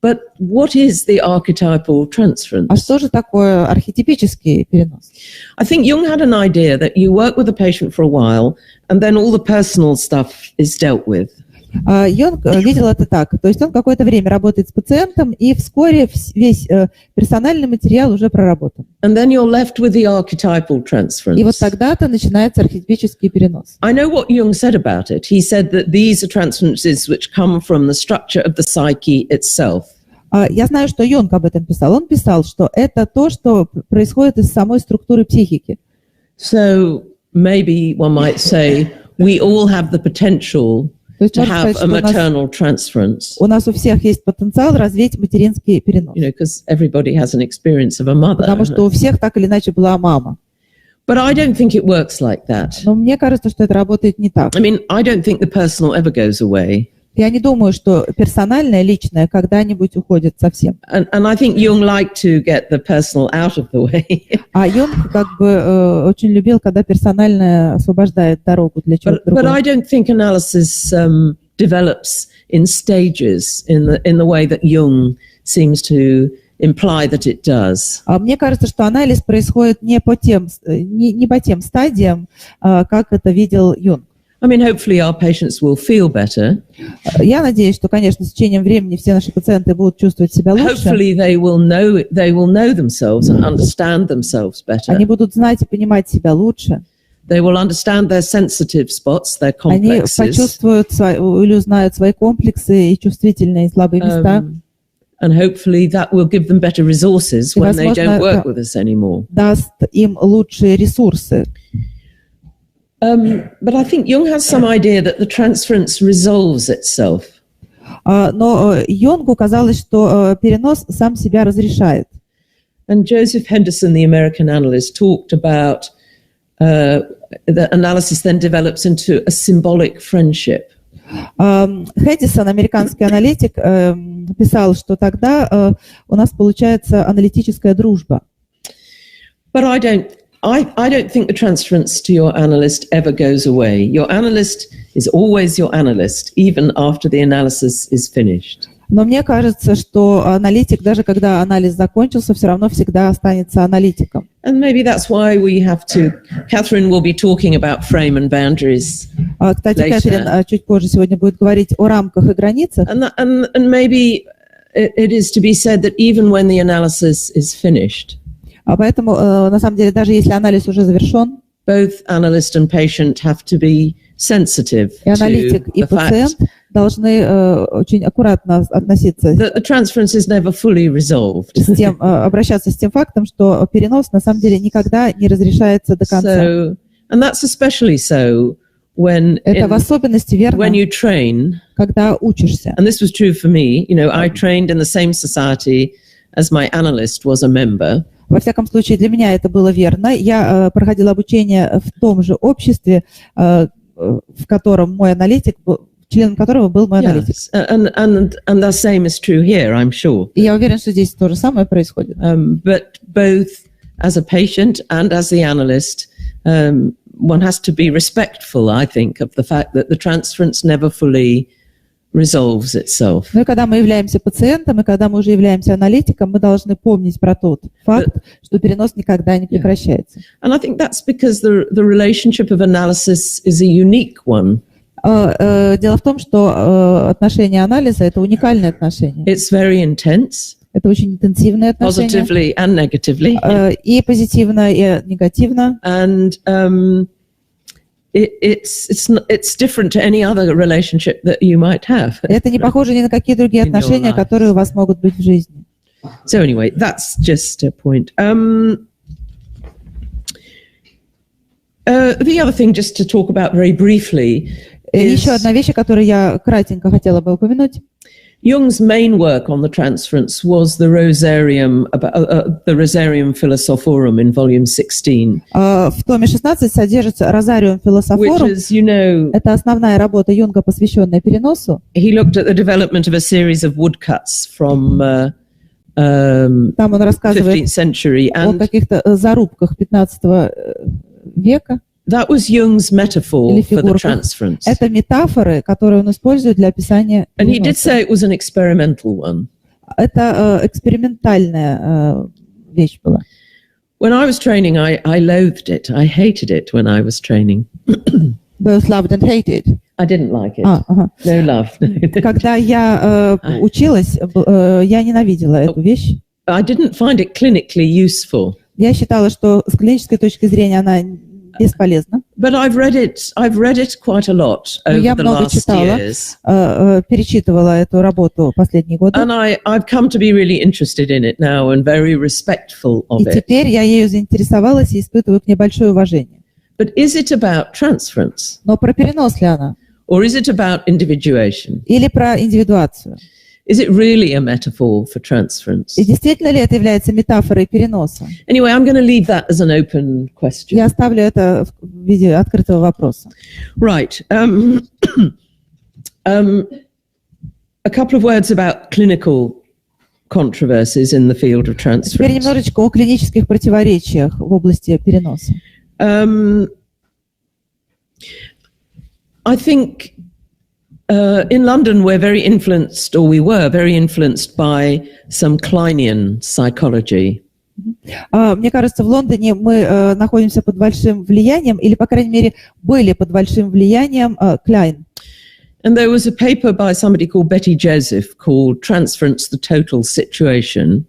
But what is the archetypal transference? А что же такое архетипический перенос? I think Jung had an idea that you work with a patient for a while and then all the personal stuff is dealt with. Юнг видел это так. То есть он какое-то время работает с пациентом, и вскоре весь персональный материал уже проработан. And then you're left with the archetypal transference. И вот тогда-то начинается архетипический перенос. I know what Jung said about it. He said that these are transferences which come from the structure of the psyche itself. Я знаю, что Юнг об этом писал. Он писал, что это то, что происходит из самой структуры психики. So maybe one might say we all have the potential to have a maternal transference. У нас у всех есть потенциал развить материнский перенос. You know, because everybody has an experience of a mother. Потому что у всех так или иначе была мама. But I don't think it works like that. Но мне кажется, что это работает не так. I mean, I don't think the personal ever goes away. Я не думаю, что персональное, личное когда-нибудь уходит совсем. And I think Jung liked to get the personal out of the way. А Юнг как бы очень любил, когда персональное освобождает дорогу для чего-то But I другого. don't think analysis develops in stages in the way that Jung seems to imply that it does. Мне кажется, что анализ происходит не по тем стадиям, как это видел Юнг. I mean, hopefully our patients will feel better. Я надеюсь, что, конечно, с течением времени все наши пациенты будут чувствовать себя лучше. Hopefully they will know themselves and understand themselves better. Они будут знать и понимать себя лучше. They will understand their sensitive spots, their Они complexes. почувствуют или узнают свои комплексы и чувствительные и слабые места. And hopefully that will give them better resources when they don't work with us anymore. Даст им лучшие ресурсы. But I think Jung has some idea that the transference resolves itself. Но Юнгу казалось, что перенос сам себя разрешает. And Joseph Henderson, the American analyst, talked about the analysis then develops into a symbolic friendship. Хэдисон, американский аналитик, писал, что тогда у нас получается аналитическая дружба. But I don't think the transference to your analyst ever goes away. Your analyst is always your analyst, even after the analysis is finished. Но мне кажется, что аналитик, даже когда анализ закончился, все равно всегда останется аналитиком. And maybe that's why we have to. Catherine will be talking about frame and boundaries. Кстати, Кэтрин чуть позже сегодня будет говорить о рамках и границах. And maybe it is to be said that even when the analysis is finished. Поэтому, на самом деле, даже если анализ уже завершен, both analyst and patient have to be sensitive и аналитик, и пациент должны очень аккуратно относиться the transference is never fully resolved. Обращаться с тем фактом, что перенос на самом деле никогда не разрешается до конца. And that's especially so when это в особенности верно, when you train, когда учишься. And this was true for me. You know, I trained in the same society as my analyst was a member. Во всяком случае, для меня это было верно. Я проходила обучение в том же обществе, в котором мой аналитик, членом которого был мой аналитик. And the same is true here, I'm sure. И я уверен, что здесь то же самое происходит. But both as a patient and as the analyst, one has to be respectful, I think, of the fact that the transference never fully resolves itself. Ну и когда мы являемся пациентом, и когда мы уже являемся аналитиком, мы должны помнить про тот факт, что перенос никогда не прекращается. And I think that's because the relationship of analysis is a unique one. Дело в том, что отношение анализа – это уникальное отношение. It's very intense. Это очень интенсивное отношение. Positively and negatively. И позитивно, и негативно. And it's different to any other relationship that you might have. Это не похоже ни на какие другие отношения, которые у вас могут быть в жизни. So anyway, that's just a point. The other thing, just to talk about very briefly, еще одна вещь, которую я кратенько хотела бы упомянуть. Jung's main work on the transference was the Rosarium Philosophorum in volume 16. В томе 16 содержится Rosarium Philosophorum. Which is, you know, это основная работа Юнга, посвященная переносу. He looked at the development of a series of woodcuts from там он рассказывает 15th century о каких-то зарубках 15 века. That was Jung's metaphor for the transference. Это метафоры, которые он использует для описания And he did say it was an experimental one. Это экспериментальная вещь была. When I was training, I loathed it. I hated it when I was training. Both loved and hated. I didn't like it. No love. Когда я училась, я ненавидела эту вещь. I didn't find it clinically useful. Я считала, что с клинической точки зрения она бесполезна. But I've read it quite a lot over я the много last читала, years. Перечитывала эту работу последние годы. And I've come to be really interested in it now and very respectful of it. И теперь я ею заинтересовалась и испытываю к ней большое уважение. But is it about transference? Но про перенос ли она? Or is it about individuation? Или про индивидуацию? Is it really a metaphor for transference? И действительно ли это является метафорой переноса? Anyway, I'm going to leave that as an open question. Я оставлю это в виде открытого вопроса. Right. A couple of words about clinical controversies in the field of transference. Теперь немножечко о клинических противоречиях в области переноса. I think In London, we're very influenced, or we were very influenced by some Kleinian psychology. Мне кажется, в Лондоне мы находимся под большим влиянием, или, по крайней мере, были под большим влиянием Кляйн. And there was a paper by somebody called Betty Joseph called Transference, the Total Situation.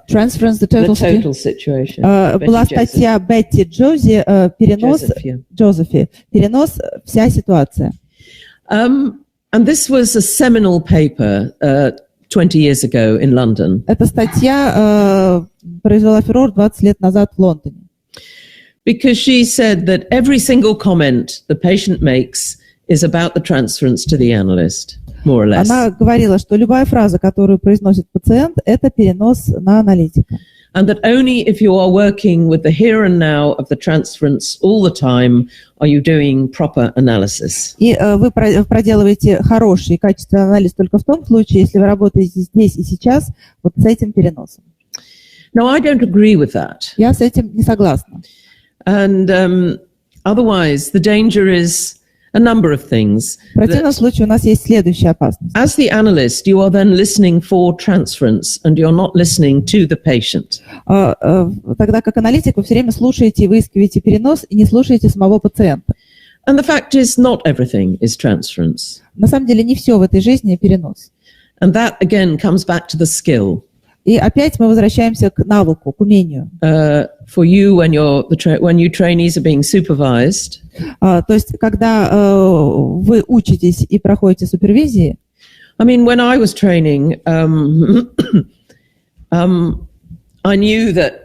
Transference, the total situation. Была статья Бетти Джозефи, перенос, вся ситуация. And this was a seminal paper 20 years ago in London. Эта статья произвела фурор 20 лет назад в Лондоне. Because she said that every single comment the patient makes is about the transference to the analyst, more or less. Она говорила, что любая фраза, которую произносит пациент, это перенос на аналитика. And that only if you are working with the here and now of the transference all the time are you doing proper analysis. И вы проделываете хороший, качественный анализ только в том случае, если вы работаете здесь и сейчас вот с этим переносом. Now, I don't agree with that. Я с этим не согласна. And otherwise, the danger is a number of things. В противном случае у нас есть следующая опасность. As the analyst, you are then listening for transference, and you're not listening to the patient. Тогда как аналитик вы все время слушаете и выискиваете перенос и не слушаете самого пациента. And the fact is, not everything is transference. На самом деле не все в этой жизни перенос. And that again comes back to the skill. И опять мы возвращаемся к навыку, к умению. For you, when you trainees are being supervised, то есть, когда вы учитесь и проходите супервизии. I mean, when I was training, I knew that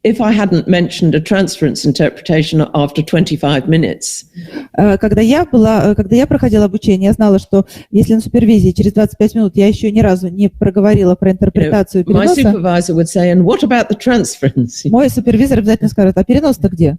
if I hadn't mentioned a transference interpretation after 25 minutes, когда я проходила обучение, я знала, что если на супервизии через 25 минут я еще ни разу не проговорила про интерпретацию переноса, my supervisor would say, and what about the transference? Мой супервизор обязательно скажет, а перенос-то где?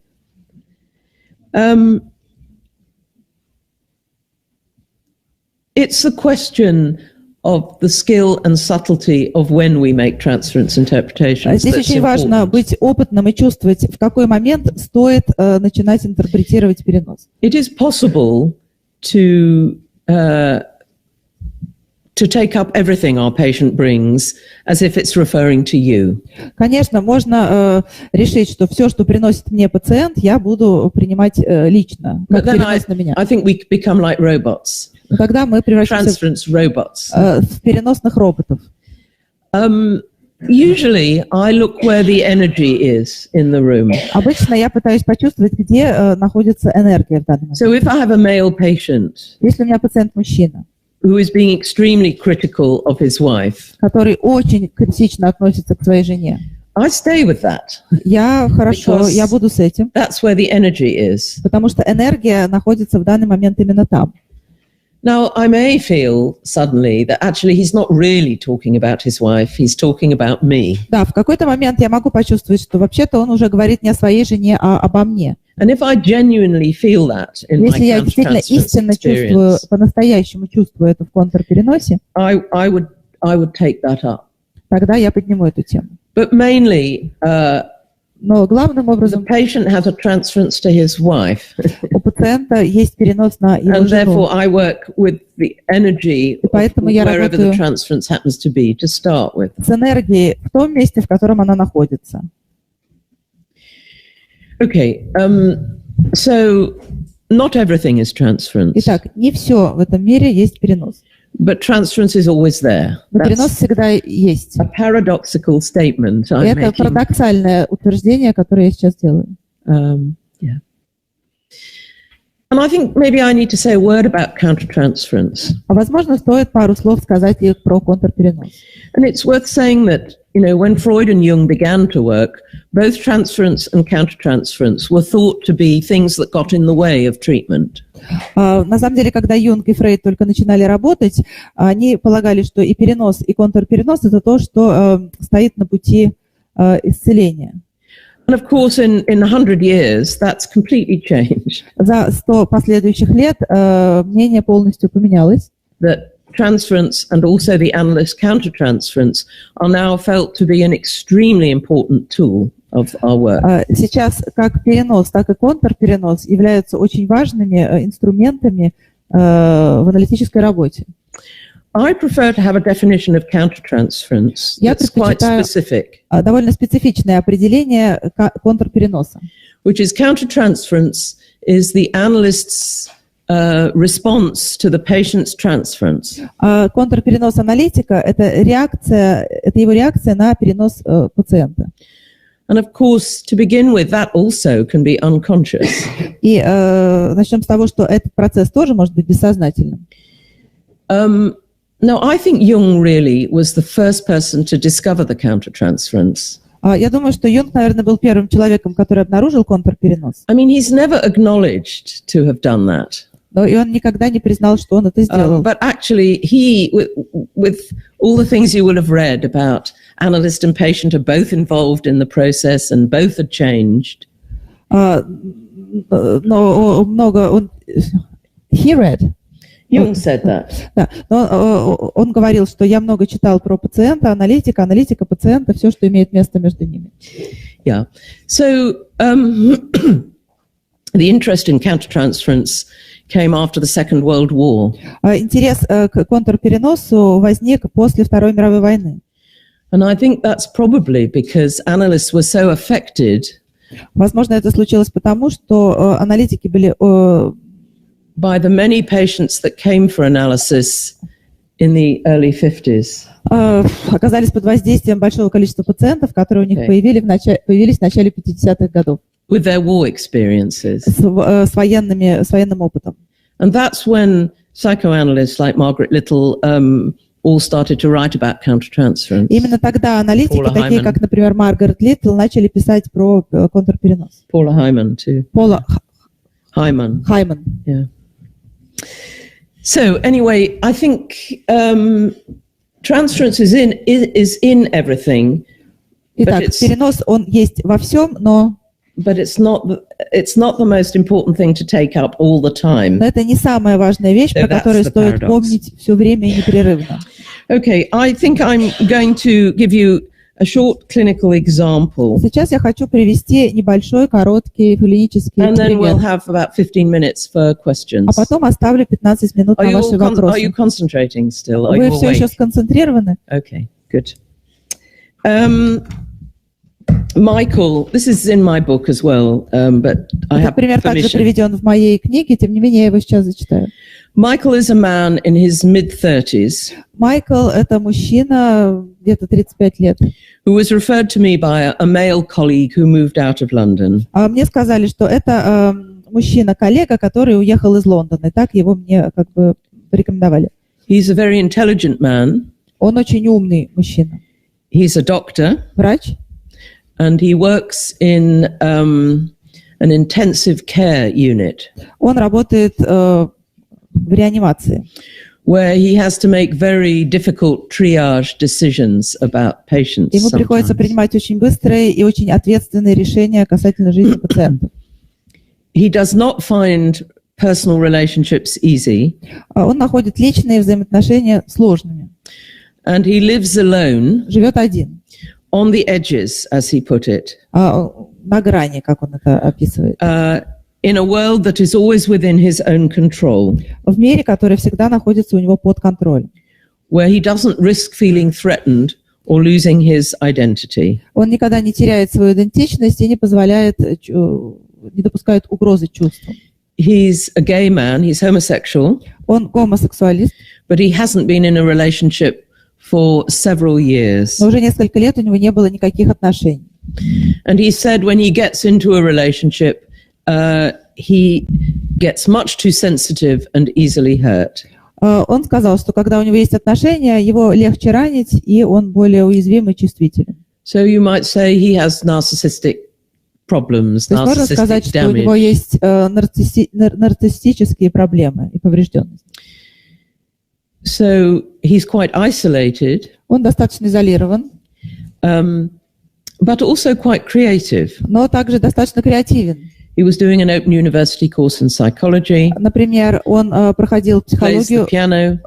It's a question of the skill and subtlety of when we make transference interpretations. Здесь очень важно быть опытным и чувствовать, в какой момент стоит начинать интерпретировать перенос. It is possible to take up everything our patient brings as if it's referring to you. Конечно, можно решить, что все, что приносит мне пациент, я буду принимать лично, как перенос на меня. I think we become like robots. Тогда мы превращаемся в переносных роботов. Usually, I look where the energy is in the room. Обычно я пытаюсь почувствовать, где находится энергия в данный момент. So if I have a male patient, если у меня пациент-мужчина, who is being extremely critical of his wife, который очень критично относится к своей жене, I stay with that. Я хорошо, я буду с этим. That's where the energy is. Потому что энергия находится в данный момент именно там. Now, I may feel suddenly that actually he's not really talking about his wife, he's talking about me. Да, в какой-то момент я могу почувствовать, что вообще-то он уже говорит не о своей жене, а обо мне. And if I genuinely feel that in Если my я действительно истинно чувствую, по-настоящему чувствую это в контрпереносе, I would take that up. Тогда я подниму эту тему. But mainly, но главным образом, the patient has a transference to his wife. У пациента есть перенос на его and жену. Therefore, I work with the energy of wherever the transference happens to be to start with. С энергией в том месте, в котором она находится. Okay, so not everything is transference. Итак, не все в этом мире есть перенос. But transference is always there. Но перенос всегда есть. A paradoxical statement I'm Это making. парадоксальное утверждение, которое я сейчас делаю. Yeah. And I think maybe I need to say a word about countertransference. А возможно, стоит пару слов сказать и про контрперенос. And it's worth saying that, you know, when Freud and Jung began to work, both transference and countertransference were thought to be things that got in the way of treatment. На самом деле, когда Юнг и Фрейд только начинали работать, они полагали, что и перенос, и контрперенос – это то, что стоит на пути исцеления. And of course, in 100 years, that's completely changed. За 100 последующих лет мнение полностью поменялось. That transference and also the analyst countertransference are now felt to be an extremely important tool of our work. Сейчас как перенос, так и контрперенос являются очень важными инструментами в аналитической работе. I prefer to have a definition of countertransference Я that's quite предпочитаю specific, довольно специфичное определение контрпереноса. which is countertransference is the analyst's response to the patient's transference. Контрперенос аналитика – это его реакция на перенос пациента. And of course, to begin with, that also can be unconscious. И начнем с того, что этот процесс тоже может быть бессознательным. No, I think Jung really was the first person to discover the countertransference. Я думаю, что Юнг, наверное, был первым человеком, который обнаружил контрперенос. I mean, he's never acknowledged to have done that. Но и он никогда не признал, что он это сделал. But actually, he, with all the things you will have read about analyst and patient are both involved in the process and both had changed. Но много... He read. Jung said that. Да, но он говорил, что я много читал про пациента, аналитика, пациента, все, что имеет место между ними. Yeah. So the interest in countertransference came after the Second World War. Интерес к контрпереносу возник после Второй мировой войны. And I think that's probably because analysts were so affected Возможно, это случилось потому, что аналитики были by the many patients that came for analysis in the early 50s. Оказались под воздействием большого количества пациентов, которые у них появились в начале 50-х годов. With their war experiences. С военным опытом. And that's when psychoanalysts like Margaret Little all started to write about countertransference. Именно тогда аналитики, такие как, например, Маргарет Литтл, начали писать про контрперенос. Paula Hyman too. Paula Hyman. Yeah. So anyway, I think transference is in everything. Итак, перенос, он есть во всем, но... But it's not the most important thing to take up all the time. Но это не самая важная вещь, про которую стоит помнить все время и непрерывно. Okay, I think I'm going to give you a short clinical example. Сейчас я хочу привести небольшой, короткий клинический пример. And then we'll have about 15 minutes for questions. А потом оставлю 15 минут на ваши вопросы. Are you concentrating still? Вы все еще сконцентрированы? Okay, good. Michael, this is in my book as well, but I have пример также приведен в моей книге, тем не менее я его сейчас зачитаю. Michael is a man in his mid-30s. Майкл – это мужчина, где-то 35 лет. Who was referred to me by a male colleague who moved out of London. Мне сказали, что это мужчина-коллега, который уехал из Лондона, и так его мне как бы порекомендовали. He's a very intelligent man. Он очень умный мужчина. He's a doctor. Врач. And he works in an intensive care unit. Он работает в реанимации. Where he has to make very difficult triage decisions about patients. Ему приходится принимать очень быстрые и очень ответственные решения касательно жизни пациентов. He does not find personal relationships easy. Он находит личные взаимоотношения сложными. And he lives alone. Живет один. On the edges, as he put it. На грани, как он это описывает. In a world that is always within his own control. В мире, который всегда находится у него под контролем. Where he doesn't risk feeling threatened or losing his identity. Он никогда не теряет свою идентичность и не допускает угрозы чувствам. He's a gay man, he's homosexual. Он гомосексуалист. But he hasn't been in a relationship for several years. Но уже несколько лет у него не было никаких отношений. And he said when he gets into a relationship, he gets much too sensitive and easily hurt. Он сказал, что когда у него есть отношения, его легче ранить, и он более уязвим и чувствителен. So you might say he has narcissistic problems, То есть можно сказать, что у него есть нарциссические проблемы и поврежденность. So he's quite isolated. Он достаточно изолирован. But also quite creative. Но также достаточно креативен. He was doing an open university course in psychology. Например, он проходил психологию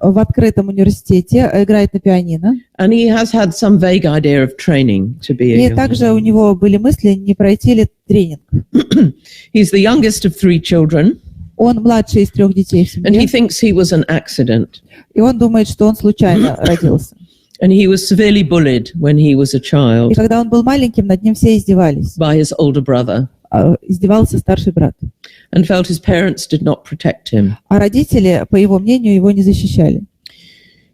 в открытом университете, играет на пианино. And he has had some vague idea of training to be a И также у него были мысли, не пройти ли тренинг. He's the youngest of 3 children. Он младший из 3 детей в And he семье, thinks he was an accident. и он думает, что он случайно родился. And he was severely bullied when he was a И child когда он был маленьким, над ним все издевались. by his older brother, Издевался старший брат. and felt his parents did not protect him. А родители, по его мнению, его не защищали.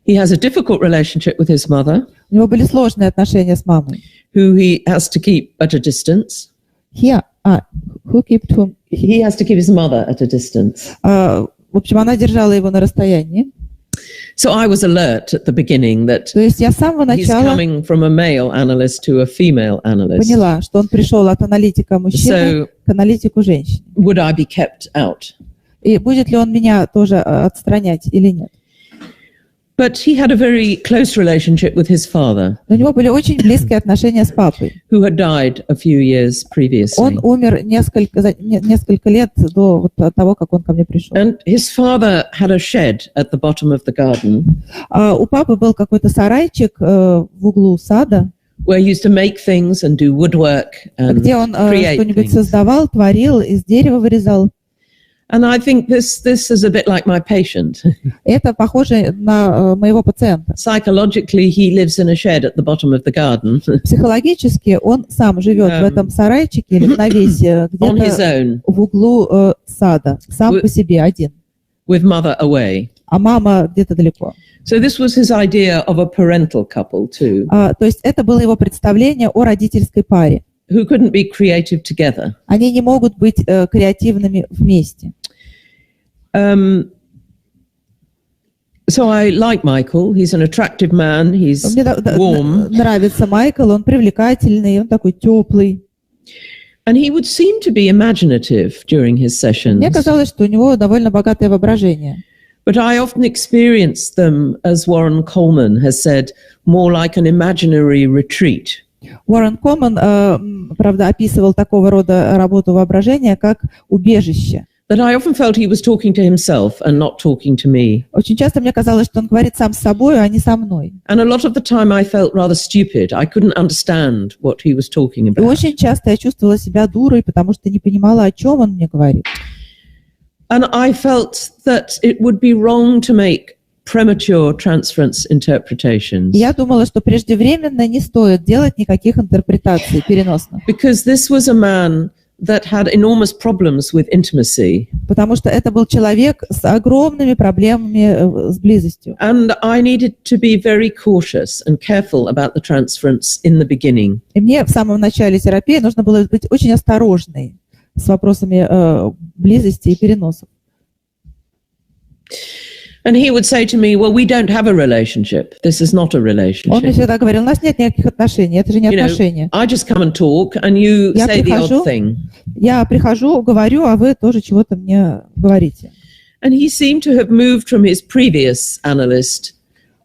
He has a difficult relationship with his mother, У него были сложные отношения с мамой. who he has to keep at a distance. Who kept whom? He has to keep his mother at a distance. В общем, она держала его на расстоянии. So I was alert at the beginning that То есть я с самого he's начала coming from a male analyst to a female analyst. поняла, что он пришел от аналитика мужчины к аналитику женщины. Would I be kept out? И будет ли он меня тоже отстранять или нет? But he had a very close relationship with his father, У него были очень близкие отношения с папой. who had died a few years previously. Он умер несколько лет до того, как он ко мне пришел. And his father had a shed at the bottom of the garden У папы был какой-то сарайчик в углу сада, where he used to make things and do woodwork and где он create что-нибудь things. создавал, творил, из дерева вырезал. And I think this is a bit like my patient. Это похоже на моего пациента. Psychologically, he lives in a shed at the bottom of the garden Психологически он сам живет в этом сарайчике или в навесе on his где-то own в углу сада, сам по себе один, with mother away. а мама где-то далеко. So this was his idea of a parental couple too, То есть это было его представление о родительской паре. who couldn't be creative together. Они не могут быть креативными вместе. So I like Michael. He's an attractive man. He's Мне warm. нравится Майкл, он привлекательный, он такой теплый. And he would seem to be imaginative during his sessions. Мне казалось, что у него довольно богатое воображение. But I often experienced them, as Warren Coleman has said, more like an imaginary retreat. Уоррен Коман, правда, описывал такого рода работу воображения как убежище. That I often felt he was talking to himself and not talking to me. Очень часто мне казалось, что он говорит сам с собой, а не со мной. And a lot of the time I felt rather stupid. I couldn't understand what he was talking И about. очень часто я чувствовала себя дурой, потому что не понимала, о чем он мне говорит. And I felt that it would be wrong to make premature transference interpretations. И я думала, что преждевременно не стоит делать никаких интерпретаций переносных. Because this was a man that had enormous problems with intimacy. Потому что это был человек с огромными проблемами с близостью. And I needed to be very cautious and careful about the transference in the beginning. И мне в самом начале терапии нужно было быть очень осторожной с вопросами близости и переносов. And he would say to me, well, we don't have a relationship. This is not a Он мне relationship. всегда говорил, у нас нет никаких отношений, это же не You know, отношения. I just come and talk and you Я say the прихожу. odd thing. Я прихожу, говорю, а вы тоже чего-то мне говорите. And he seemed to have moved from his previous analyst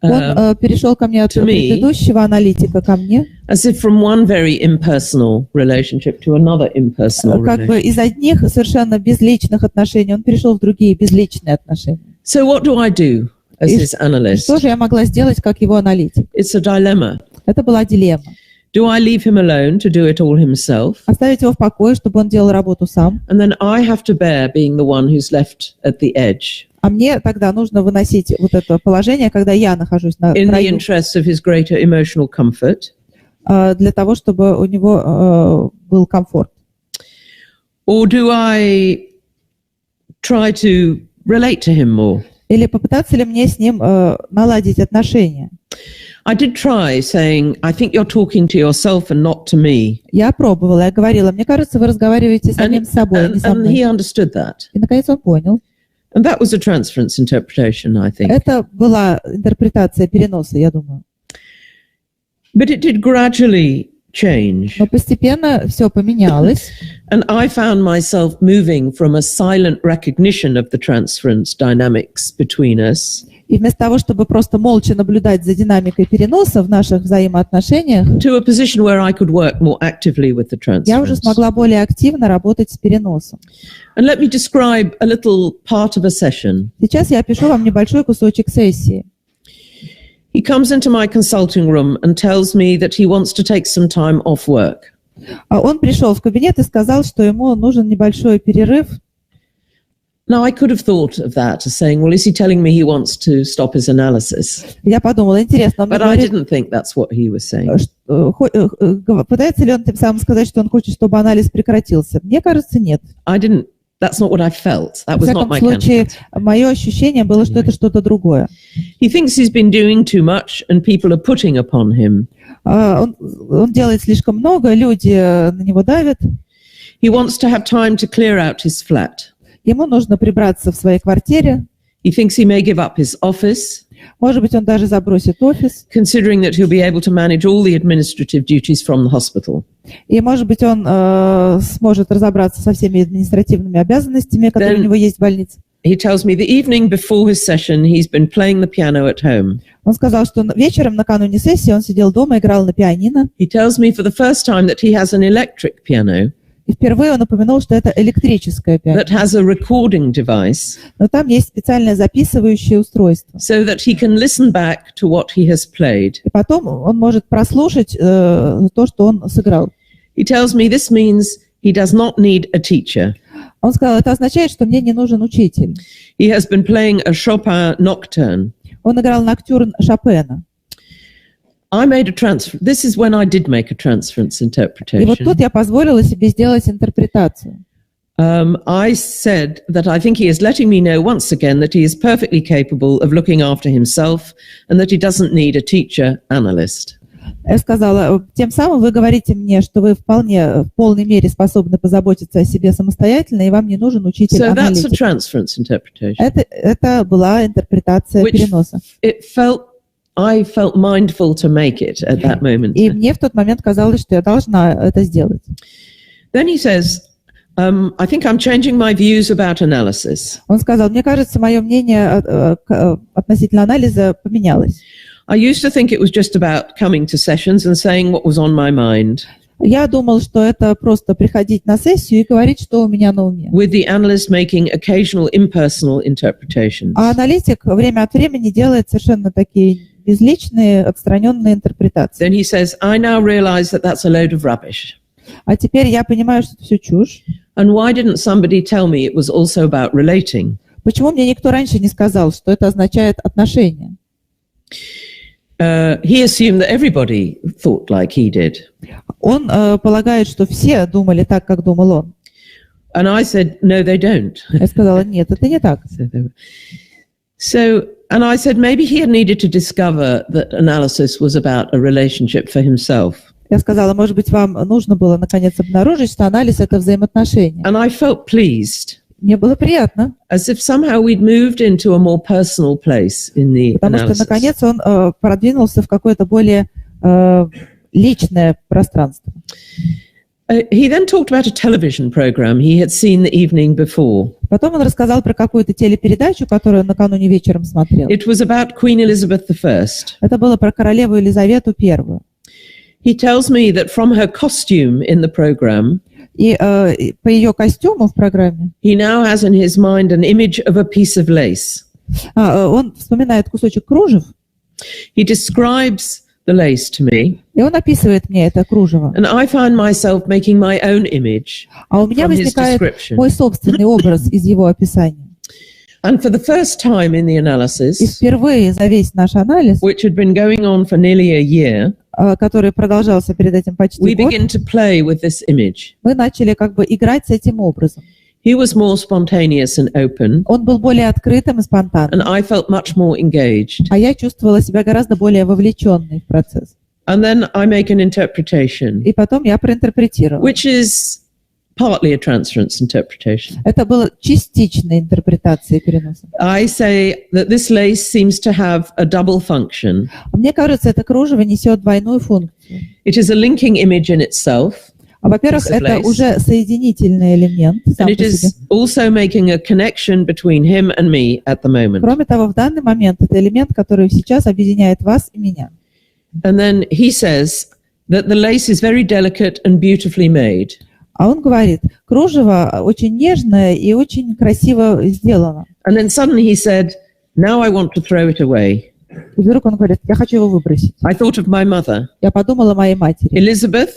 Он перешел ко мне от to me. предыдущего аналитика ко мне, as if from one very impersonal relationship to another impersonal как бы relationship. из одних совершенно безличных отношений он перешел в другие безличные отношения. So what do I do as И his analyst? что же я могла сделать как его аналитик? It's a dilemma. Это была дилемма. Do I leave him alone to do it all himself? Оставить его в покое, чтобы он делал работу сам, And then I have to bear being the one who's left at the edge а мне тогда нужно выносить вот это положение, когда я нахожусь на in the краю, interest of his greater emotional comfort? для того, чтобы у него был комфорт. Or do I try to relate to him more? Или попытаться ли мне с ним наладить отношения? I did try saying, I think you're talking to yourself and not to me. Я пробовала, я говорила, мне кажется, вы разговариваете с самим собой, а не со And he мной. understood that. И, наконец, он понял. And that was a transference interpretation, I think. Это была интерпретация переноса, я думаю. But it did gradually change. Но постепенно все поменялось. And I found myself moving from a silent recognition of the transference dynamics between us И вместо того, чтобы просто молча наблюдать за динамикой переноса в наших взаимоотношениях, to a position where I could work more actively with the я уже transference. смогла более активно работать с переносом. And let me describe a little part of a session. Сейчас я опишу вам небольшой кусочек сессии. He comes into my consulting room and tells me that he wants to take some time off work. Он пришел в кабинет и сказал, что ему нужен небольшой перерыв. Now, I could have thought of that as saying, well, is he telling me he wants to stop his analysis? Я подумала, интересно, он мне But I говорит, didn't think that's what he was saying. пытается ли он тем самым сказать, что он хочет, чтобы анализ прекратился? Мне кажется, нет. That's not what I felt. That В was not всяком my случае, candidate. мое ощущение было, что это что-то другое. He thinks he's been doing too much and people are putting upon him. Он делает слишком много, люди на него давят. He wants to have time to clear out his flat. Ему нужно прибраться в своей квартире. He thinks he may give up his office, Может быть, он даже забросит офис. considering that he'll be able to manage all the administrative duties from the hospital. И, может быть, он сможет разобраться со всеми административными обязанностями, которые у него есть в больнице. He tells me the evening before his session, he's been playing the piano at home. Он сказал, что вечером накануне сессии он сидел дома, играл на пианино. He tells me for the first time that he has an electric piano И впервые он упомянул, что это электрическое пианино. that has a recording device Но там есть специальное записывающее устройство. so that he can listen back to what he has played. И потом он может прослушать то, что он сыграл. He tells me this means he does not need a teacher. Он сказал, это означает, что мне не нужен учитель. He has been playing a Chopin nocturne. Он играл ноктюрн Шопена. I made a transfer. This is when I did make a transference И вот interpretation. тут я позволила себе сделать интерпретацию. I said that I think he is letting me know once again that he is perfectly capable of looking after himself and that he doesn't need a teacher analyst. Я сказала, тем самым вы говорите мне, что вы вполне в полной мере способны позаботиться о себе самостоятельно, и вам не нужен So that's a учитель-аналитик. transference interpretation. Это была интерпретация Which переноса. I felt mindful to make it at that moment. И мне в тот момент казалось, что я должна это сделать. Then he says, I think I'm changing my views about analysis. Он сказал, мне кажется, мое мнение относительно анализа поменялось. I used to think it was just about coming to sessions and saying what was on my mind, Я думал, что это просто приходить на сессию и говорить, что у меня на уме. with the analyst making occasional impersonal interpretations. А аналитик время от времени делает совершенно такие безличные, отстраненные интерпретации. Then he says, I now realize that that's a load of rubbish. А теперь я понимаю, что это все чушь. And why didn't somebody tell me it was also about relating? Почему мне никто раньше не сказал, что это означает отношения? He assumed that everybody thought like he did. Он полагает, что все думали так, как думал он. And I said, no, they don't. Я сказала, нет, это не так. And I said, maybe he had needed to discover that analysis was about a relationship for himself. Я сказала, может быть, вам нужно было наконец обнаружить, что анализ — это взаимоотношения. And I felt pleased, Мне было приятно, as if somehow we'd moved into a more personal place in the потому что, analysis. наконец, он продвинулся в какое-то более личное пространство. He then talked about a television program he had seen the evening before. Потом он рассказал про какую-то телепередачу, которую он накануне вечером смотрел. It was about Queen Elizabeth I. Это было про королеву Елизавету I. He tells me that from her costume in the program, И по ее костюму в программе he now has in his mind an image of a piece of lace. Он вспоминает кусочек кружев, He describes the lace to me, и он описывает мне это кружево. and I find myself making my own image А у меня from his возникает description. мой собственный образ из его описания. And for the first time in the И analysis, впервые за весь наш анализ, which had been going on for nearly a year, который продолжался перед этим почти we год, begin to play with this image. мы начали как бы играть с этим образом. He was more spontaneous and open, Он был более открытым и спонтанным, and I felt much more engaged. а я чувствовала себя гораздо более вовлеченной в процесс. And then I make an interpretation, И потом я проинтерпретировала. which is partly a transference interpretation. Это была частичная интерпретация переноса. I say that this lace seems to have a double function. Мне кажется, это кружево несет двойную функцию. It is a linking image in itself, Во-первых, Piece of это lace. уже соединительный элемент сам and it по себе. is also making a connection between him and me at the moment. Кроме того, в данный момент это элемент, который сейчас объединяет вас и меня. And then he says that the lace is very delicate and beautifully made. А он говорит, кружево очень нежное и очень красиво сделано. And then suddenly he said, now I want to throw it away. И вдруг он говорит, я хочу его выбросить. I thought of my mother, Я подумала о моей матери. Elizabeth,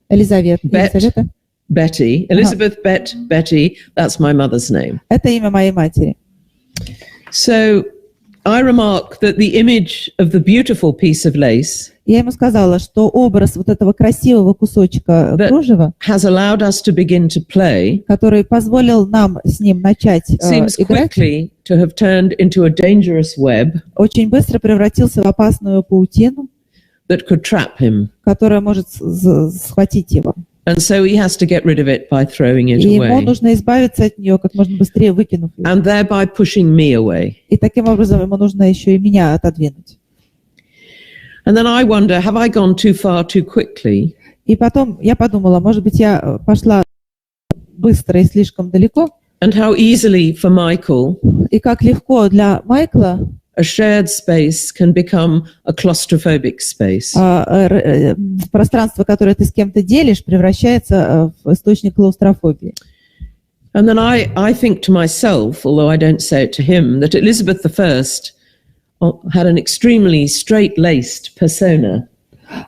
Елизавета. Bet. Елизавета. Betty. Elizabeth Betty, that's my mother's name. Это имя моей матери. So I remark that the image of the beautiful piece of lace Я ему сказала, что образ вот этого красивого кусочка кружева, has allowed us to begin to play, который позволил нам с ним начать seems играть, quickly to have turned into a dangerous web очень быстро превратился в опасную паутину, that could trap him. которая может схватить его. And so he has to get rid of it by throwing it И ему away. нужно избавиться от нее как можно быстрее, выкинув ее. And thereby pushing me away. И таким образом ему нужно еще и меня отодвинуть. And then I wonder, have I gone too far too quickly? И потом я подумала, может быть, я пошла быстро и слишком далеко. And how easily for Michael И как легко для Майкла a shared space can become a claustrophobic space. пространство, которое ты с кем-то делишь, превращается в источник клаустрофобии. And then I think to myself, although I don't say it to him, that Elizabeth I had an extremely straight-laced persona.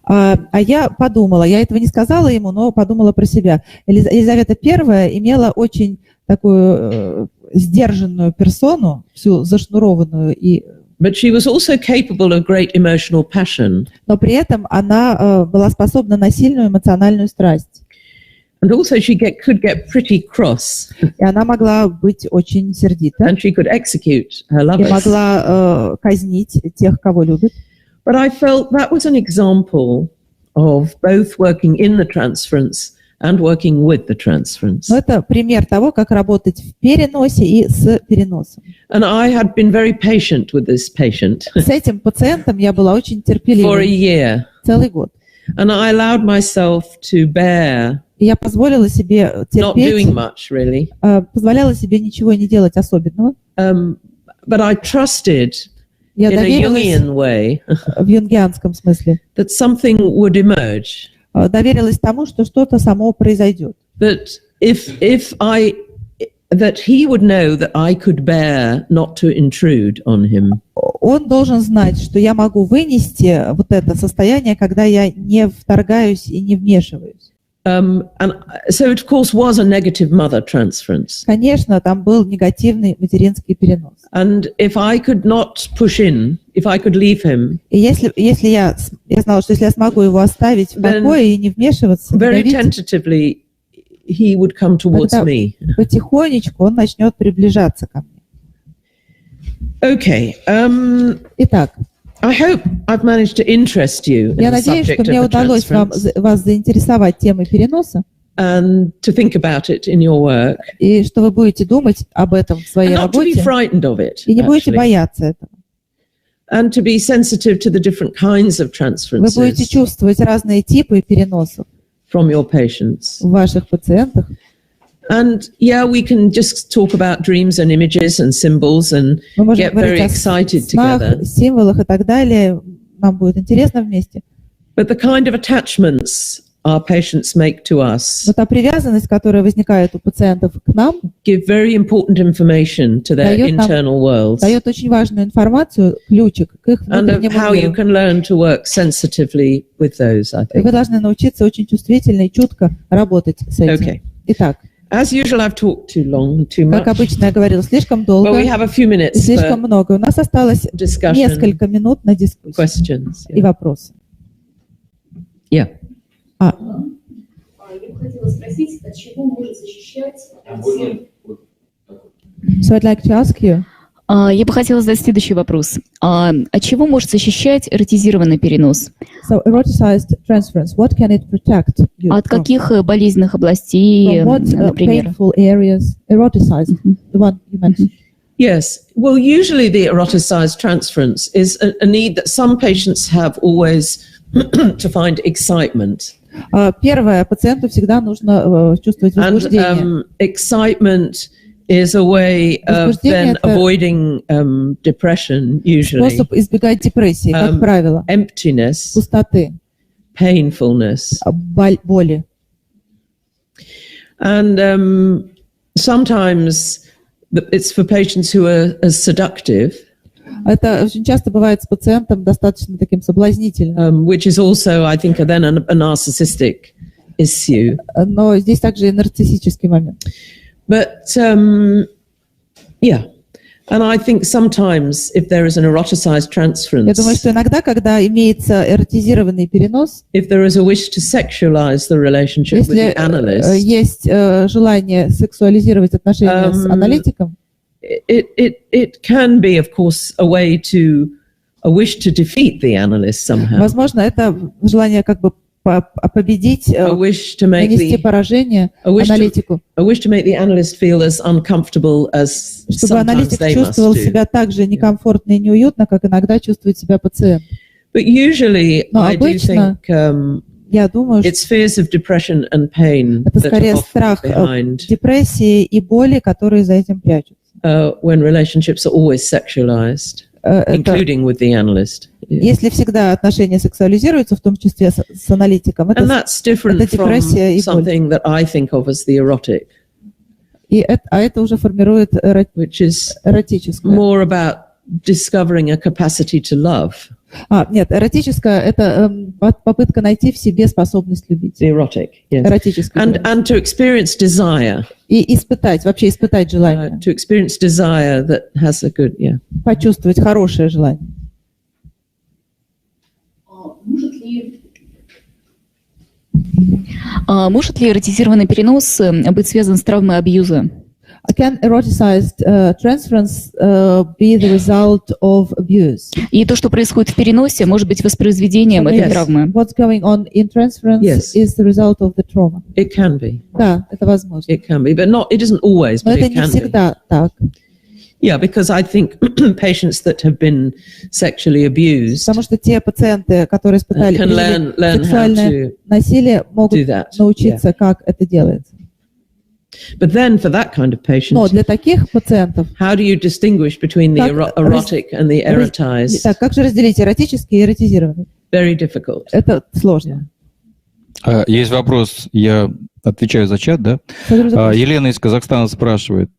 А я подумала, я этого не сказала ему, но подумала про себя. Елизавета I имела очень такую сдержанную персону, всю зашнурованную и. But she was also capable of great emotional passion. Но при этом она была способна на сильную эмоциональную страсть. And also she could get pretty cross. И она могла быть очень сердита. And she could execute her И lovers. могла казнить тех, кого любит. But I felt that was an example of both working in the transference and working with the transference. Но это пример того, как работать в переносе и с переносом. And I had been very patient with this patient С этим пациентом я была очень for a терпелива year. целый год. And I allowed myself to bear И я позволила себе not doing терпеть, much really. позволяла себе ничего не делать особенного. But I trusted Я in a доверилась Jungian way в юнгианском смысле. that something would emerge. Доверилась тому, что что-то само произойдет. That that he would know that I could bear not to intrude on him. Он должен знать, что я могу вынести вот это состояние, когда я не вторгаюсь и не вмешиваюсь. And so it, of course, was a negative mother transference. Конечно, там был негативный материнский перенос. And if I could not push in, if I could leave him, И если я знала, что если я смогу его оставить в покое и не вмешиваться, не very давить, tentatively, he would come towards тогда me. потихонечку он начнет приближаться ко мне. Okay. Итак, I hope I've managed to interest you in я the надеюсь, что subject мне of the удалось transference вас заинтересовать темой переноса, and to think about it in your work и что вы будете думать об этом в своей and not to be работе, frightened of it, и не будете actually, бояться этого. and to be sensitive to the different kinds of Вы будете transferences чувствовать разные типы переносов from your patients. в ваших пациентах. And yeah, we can just talk about dreams and images and symbols and Мы можем get very говорить о excited снах, together. символах и так далее. Нам будет интересно вместе. But the kind of attachments our patients make to us Но та привязанность, которая возникает у пациентов к нам, give very important information to their Дает нам- internal worlds дает очень важную информацию, ключик к их and of внутреннему how you миру. can learn to work sensitively with those, I И think. вы должны научиться очень чувствительно и чутко работать с этим. Okay. Итак, As usual, I've talked too long, too как much. обычно, я говорила слишком Well, долго we have a few и minutes слишком for много. У нас осталось discussion, несколько минут на дискуссию questions. и вопросы. Yeah. Я бы хотела спросить, от чего может защищать So I'd like to ask you, Я бы хотела задать следующий вопрос. От чего может защищать эротизированный перенос? so eroticized transference, what can it protect you От from? каких болезненных областей, From what например? painful areas, eroticized, the one you mentioned. Yes. Well, usually the eroticized transference is a need that some patients have always to find excitement. Первое, пациенту всегда нужно чувствовать возбуждение. And excitement is a way of Возбуждение then это avoiding depression, usually. Способ избегать депрессии, как правило, Emptiness, пустоты, painfulness. боли. And sometimes it's for patients who are seductive, Это очень часто бывает с пациентом достаточно таким соблазнительным. which is also, I think, then a narcissistic issue. Но здесь также и нарциссический момент. But, yeah. And I think sometimes if there is an eroticized Я transference, думаю, что иногда, когда имеется эротизированный перенос, if there is a wish to sexualize the relationship with если the analyst, есть желание сексуализировать отношения с аналитиком, it can be, of course, a wish to defeat the analyst somehow. возможно, это желание как бы победить, A wish to make нанести поражение a wish аналитику, to make the analyst feel as uncomfortable as чтобы sometimes аналитик they must чувствовал do. себя так же некомфортно и неуютно, как иногда чувствует себя пациент. But usually, Но I do обычно think я думаю, что it's fears of depression and pain это that are скорее often страх behind депрессии и боли, которые за этим прячутся. when relationships are always sexualized, Это, including with the analyst. Yeah. если всегда отношения сексуализируются, в том числе с аналитиком, And that's different это from депрессия и боль. something that I think of as the erotic, Это уже формирует which is эротическое. more about discovering a capacity to love. Нет, эротическое – это попытка найти в себе способность любить. The erotic, yes. Эротическое. And to experience desire, И вообще испытать желание. to experience desire that has a good, yeah. Почувствовать хорошее желание. Может ли эротизированный перенос быть связан с травмой абьюза? Can eroticized transference be the result of abuse? И то, что происходит в переносе, может быть воспроизведением этой травмы. What's going on in transference is the result of the trauma. It can be. Да, это возможно. It can be, but it isn't always, Но but это it не can be. всегда так. Yeah, because I think patients that have been sexually abused Потому что те пациенты, которые испытали can learn how сексуальное to насилие, могут do that. научиться, как это делается. But then for that kind of patient, Но для таких пациентов, how do you distinguish between the erotic and the erotized? так, как же разделить эротический и эротизированный? Very difficult. Это сложно. Есть вопрос, я отвечаю за чат, да? Елена из Казахстана спрашивает,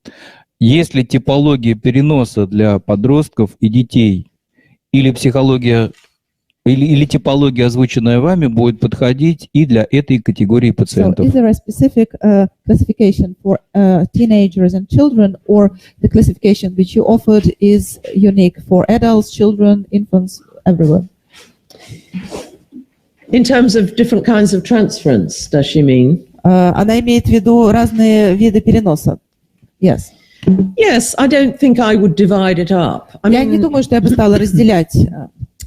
есть ли типология переноса для подростков и детей, или психология, или типология, озвученная вами, будет подходить и для этой категории пациентов? So, is there a specific classification for teenagers and children, or the classification which you offered is unique for adults, children, infants, everyone? In terms of different kinds of transference, does she mean? Она имеет в виду разные виды переноса. Yes. Yes, I don't think I would divide it up. Я не думаю, что я бы стала разделять.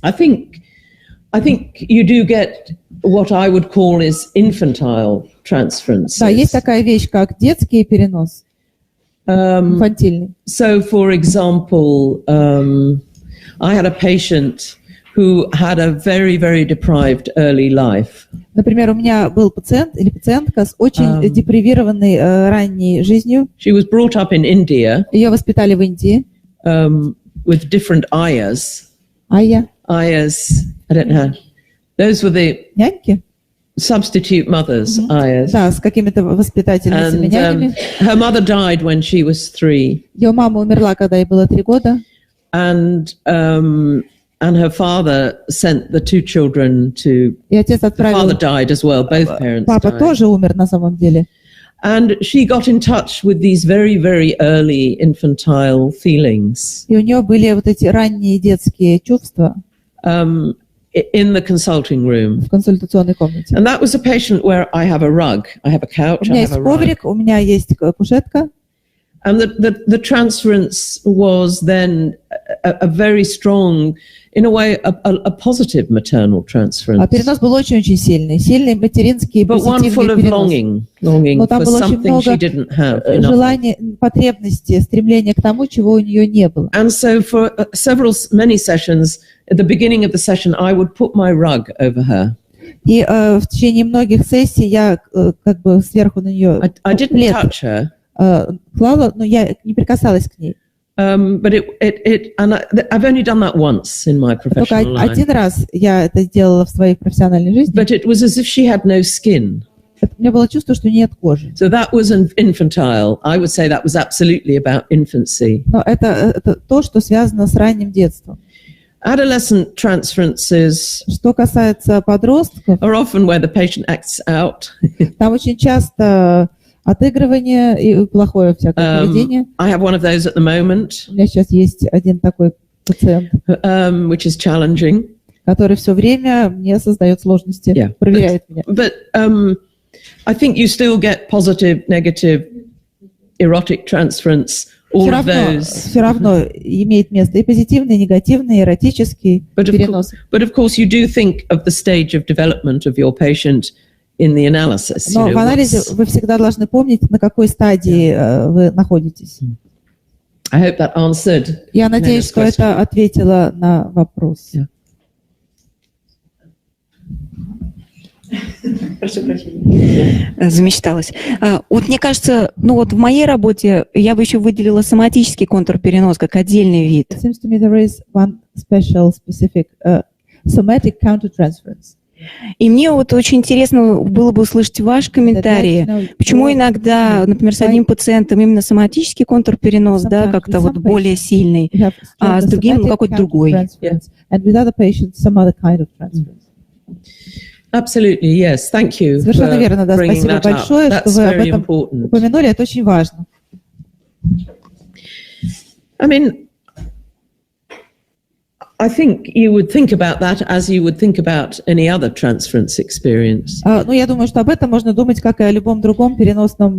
I think you do get what I would call is infantile transference. Да, есть такая вещь, как детский перенос, инфантильный. So, for example, I had a patient who had a very, very deprived early life. Например, у меня был пациент или пациентка с очень депривированной ранней жизнью. She was brought up in India. Ее воспитали в Индии. With different ayahs. Ayahs, I don't know. Those were the няньки? Substitute mothers, ayahs. Да, с какими-то воспитательницами, нянями. Her mother died when she was 3. Ее мама умерла, когда ей было 3 года. And her father sent the 2 children to. И отец отправил. The father died as well. Both parents Папа died. тоже умер на самом деле. And she got in touch with these very, very early infantile feelings. И у нее были вот эти ранние детские чувства. In the consulting room. В консультационной комнате. And that was a patient where I have a rug, I have a couch, у меня есть коврик, у меня есть кушетка. And the transference was then a very strong, in a way, a positive maternal transference. Перенос был очень сильный материнский позитивный full of перенос. longing Но там for было очень something she много didn't have. желания, потребности, стремления к тому, чего у нее не было. And so for many sessions, at the beginning of the session, I would put my rug over her. И в течение многих сессий я как бы сверху на нее I didn't touch her. Клала, но я не прикасалась к ней. But I've only done that once in my professional life. Только один раз я это сделала в своей профессиональной жизни. But it was as if she had no skin. У меня было чувство, что нет кожи. So that was an infantile. I would say that was absolutely about infancy. Но это то, что связано с ранним детством. Adolescent transferences Что касается подростков, are often where the patient acts out. там очень часто отыгрывание и плохое всякое поведение. I have one of those at the moment, У меня сейчас есть один такой пациент, which is challenging. который все время мне создает сложности, Yeah. проверяет меня. But I think you still get positive, negative, erotic transference, all of those. Все равно имеет место и позитивный, и негативный, и эротический перенос. But of course, you do think of the stage of development of your patient in the analysis. Но в анализе вы всегда должны помнить, на какой стадии вы находитесь. I hope that answered. Я надеюсь, что это ответило на вопрос. Yeah. Прошу прощения. Замечталась. Вот мне кажется, ну вот в моей работе я бы еще выделила соматический контрперенос как отдельный вид. It seems to me there is one specific somatic countertransference. И мне вот очень интересно было бы услышать ваш комментарий, почему иногда, например, с одним пациентом именно соматический контрперенос, да, как-то вот более сильный, а с другим какой-то другой. And with other patients, some other kind of transference. Absolutely, yes. Thank you. Совершенно верно, да. Спасибо большое, что вы об этом упомянули. Это очень важно. I mean, I think you would think about that as you would think about any other transference experience. Ну, я думаю, что об этом можно думать, как и о любом другом переносном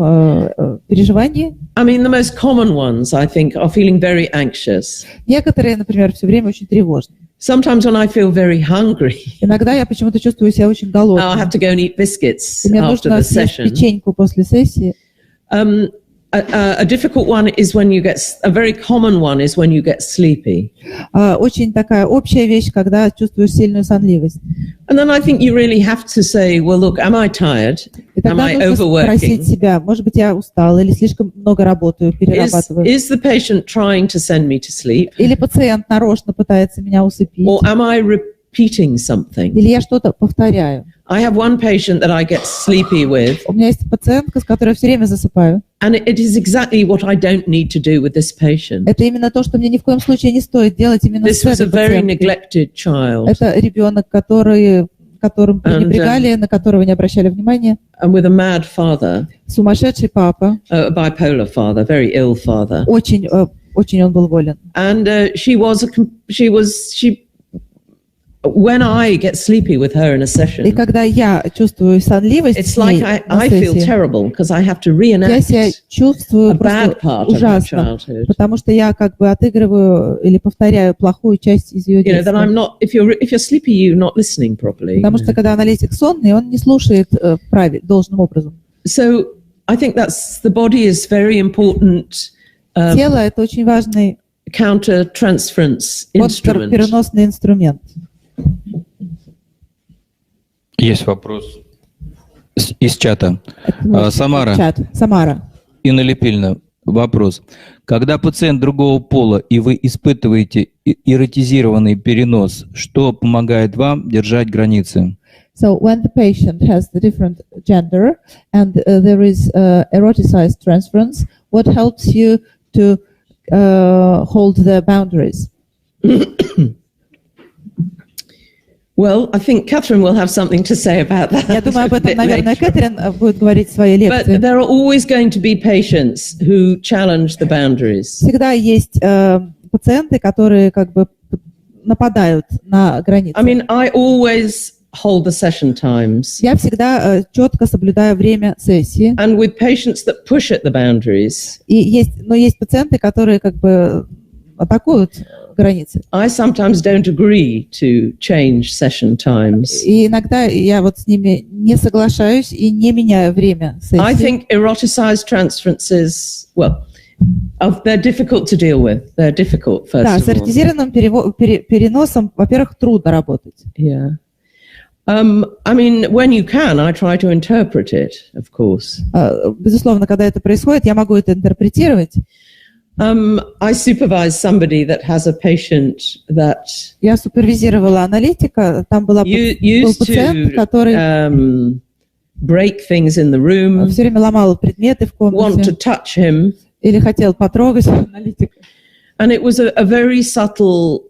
переживании. I mean, the most common ones, I think, are feeling very anxious. Некоторые, например, все время очень тревожны. Sometimes when I feel very hungry, иногда я почему-то чувствую себя очень голодной. I have to go and eat biscuits Мне after нужно the съесть session. печеньку после сессии. A difficult one is when you get, a very common one is when you get sleepy. Очень такая общая вещь, когда чувствуешь сильную сонливость. And then I think you really have to say, well, look, am I tired? И Am тогда I нужно спросить overworking? себя, может быть, я устала или слишком много работаю, перерабатываю. Is the patient trying to send me to sleep? Или пациент нарочно пытается меня усыпить. Or am I repeating something? Или я что-то повторяю. I have one patient that I get sleepy with. У меня есть пациентка, с которой я все время засыпаю. And it is exactly what I don't need to do with this patient. Это именно то, что мне ни в коем случае не стоит делать именно This с was a этой very пациенткой. neglected child. Это ребенок, которым пренебрегали, на которого не обращали внимания. And with a mad father, Сумасшедший папа. a bipolar father, very ill father. Очень он был болен. And when I get sleepy with her in a И session, когда я чувствую сонливость, it's like I feel terrible because I have to я себя reenact чувствую a bad просто part of her ужасно, childhood. потому что я как бы отыгрываю или повторяю плохую часть из ее You know, that детства. I'm not. If you're sleepy, you're not listening properly. Потому что когда аналитик сонный, он не слушает должным образом. So I think that's the body is very important Тело – это очень важный counter-transference instrument. контрпереносный инструмент. Есть вопрос из чата. Самара. Самара. Инна Лепильна. Вопрос. Когда пациент другого пола, и вы испытываете эротизированный перенос, что помогает вам держать границы? So when the patient has the different gender and there is eroticized transference, what helps you to hold the boundaries? Well, I think Catherine will have something to say about that. Я думаю, об этом, наверное, Кэтрин будет говорить в своей лекции. But there are always going to be patients who challenge the boundaries. Всегда есть пациенты, которые как бы нападают на границы. I mean, I always hold the session times. Я всегда четко соблюдаю время сессии. And with patients that push at the boundaries, Но есть пациенты, которые как бы атакуют границы. I sometimes don't agree to change session times. И иногда я вот с ними не соглашаюсь и не меняю время сессии. I think eroticized transferences, well, they're difficult to deal with. They're difficult, first Да, of с all. эротизированным переносом, во-первых, трудно работать. Yeah. I mean, when you can, I try to interpret it, of course. Безусловно, когда это происходит, я могу это интерпретировать. I supervise somebody that has a patient that Я супервизировала аналитика, там был used пациент, to который break things in the room, все время ломал предметы в want to комнате touch him, или хотел потрогать аналитика. and it was a very subtle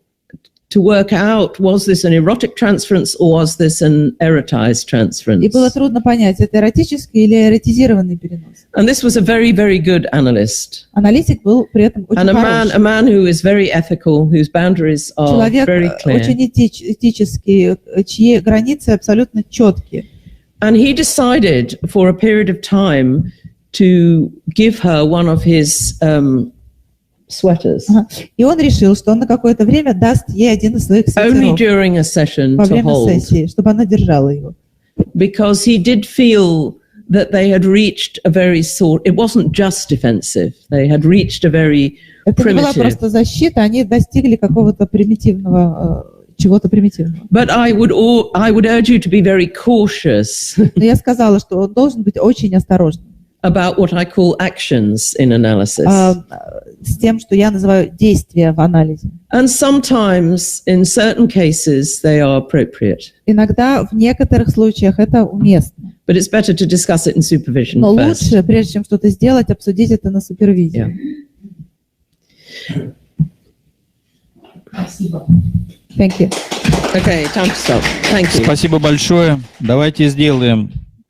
to work out, was this an erotic transference or was this an erotized transference? И было трудно понять, это эротический или эротизированный перенос. And this was a very, very good analyst. Аналитик был при этом очень хороший. A man who is very ethical, whose boundaries are Человек very clear. очень этический, чьи границы абсолютно четкие. And he decided for a period of time to give her one of his sweaters. И он решил, что он на какое-то время даст ей один из своих Only свитеров during a session во to время hold. сессии, чтобы она держала его. Because he did feel that they had reached a very it wasn't just defensive, they had reached a very Это не была primitive. просто защита, они достигли какого-то примитивного, чего-то примитивного. But I would urge you to be very cautious Но я сказала, что он должен быть очень осторожным about what I call actions in analysis. С тем, что я называю действия в анализе. And sometimes, in certain cases, they are appropriate. Иногда в некоторых случаях это уместно. But it's better to discuss it in supervision Но first. лучше, прежде чем что-то сделать, обсудить это на супервизии. Thank you. Okay, time to stop. Thank you. Спасибо большое. Давайте сделаем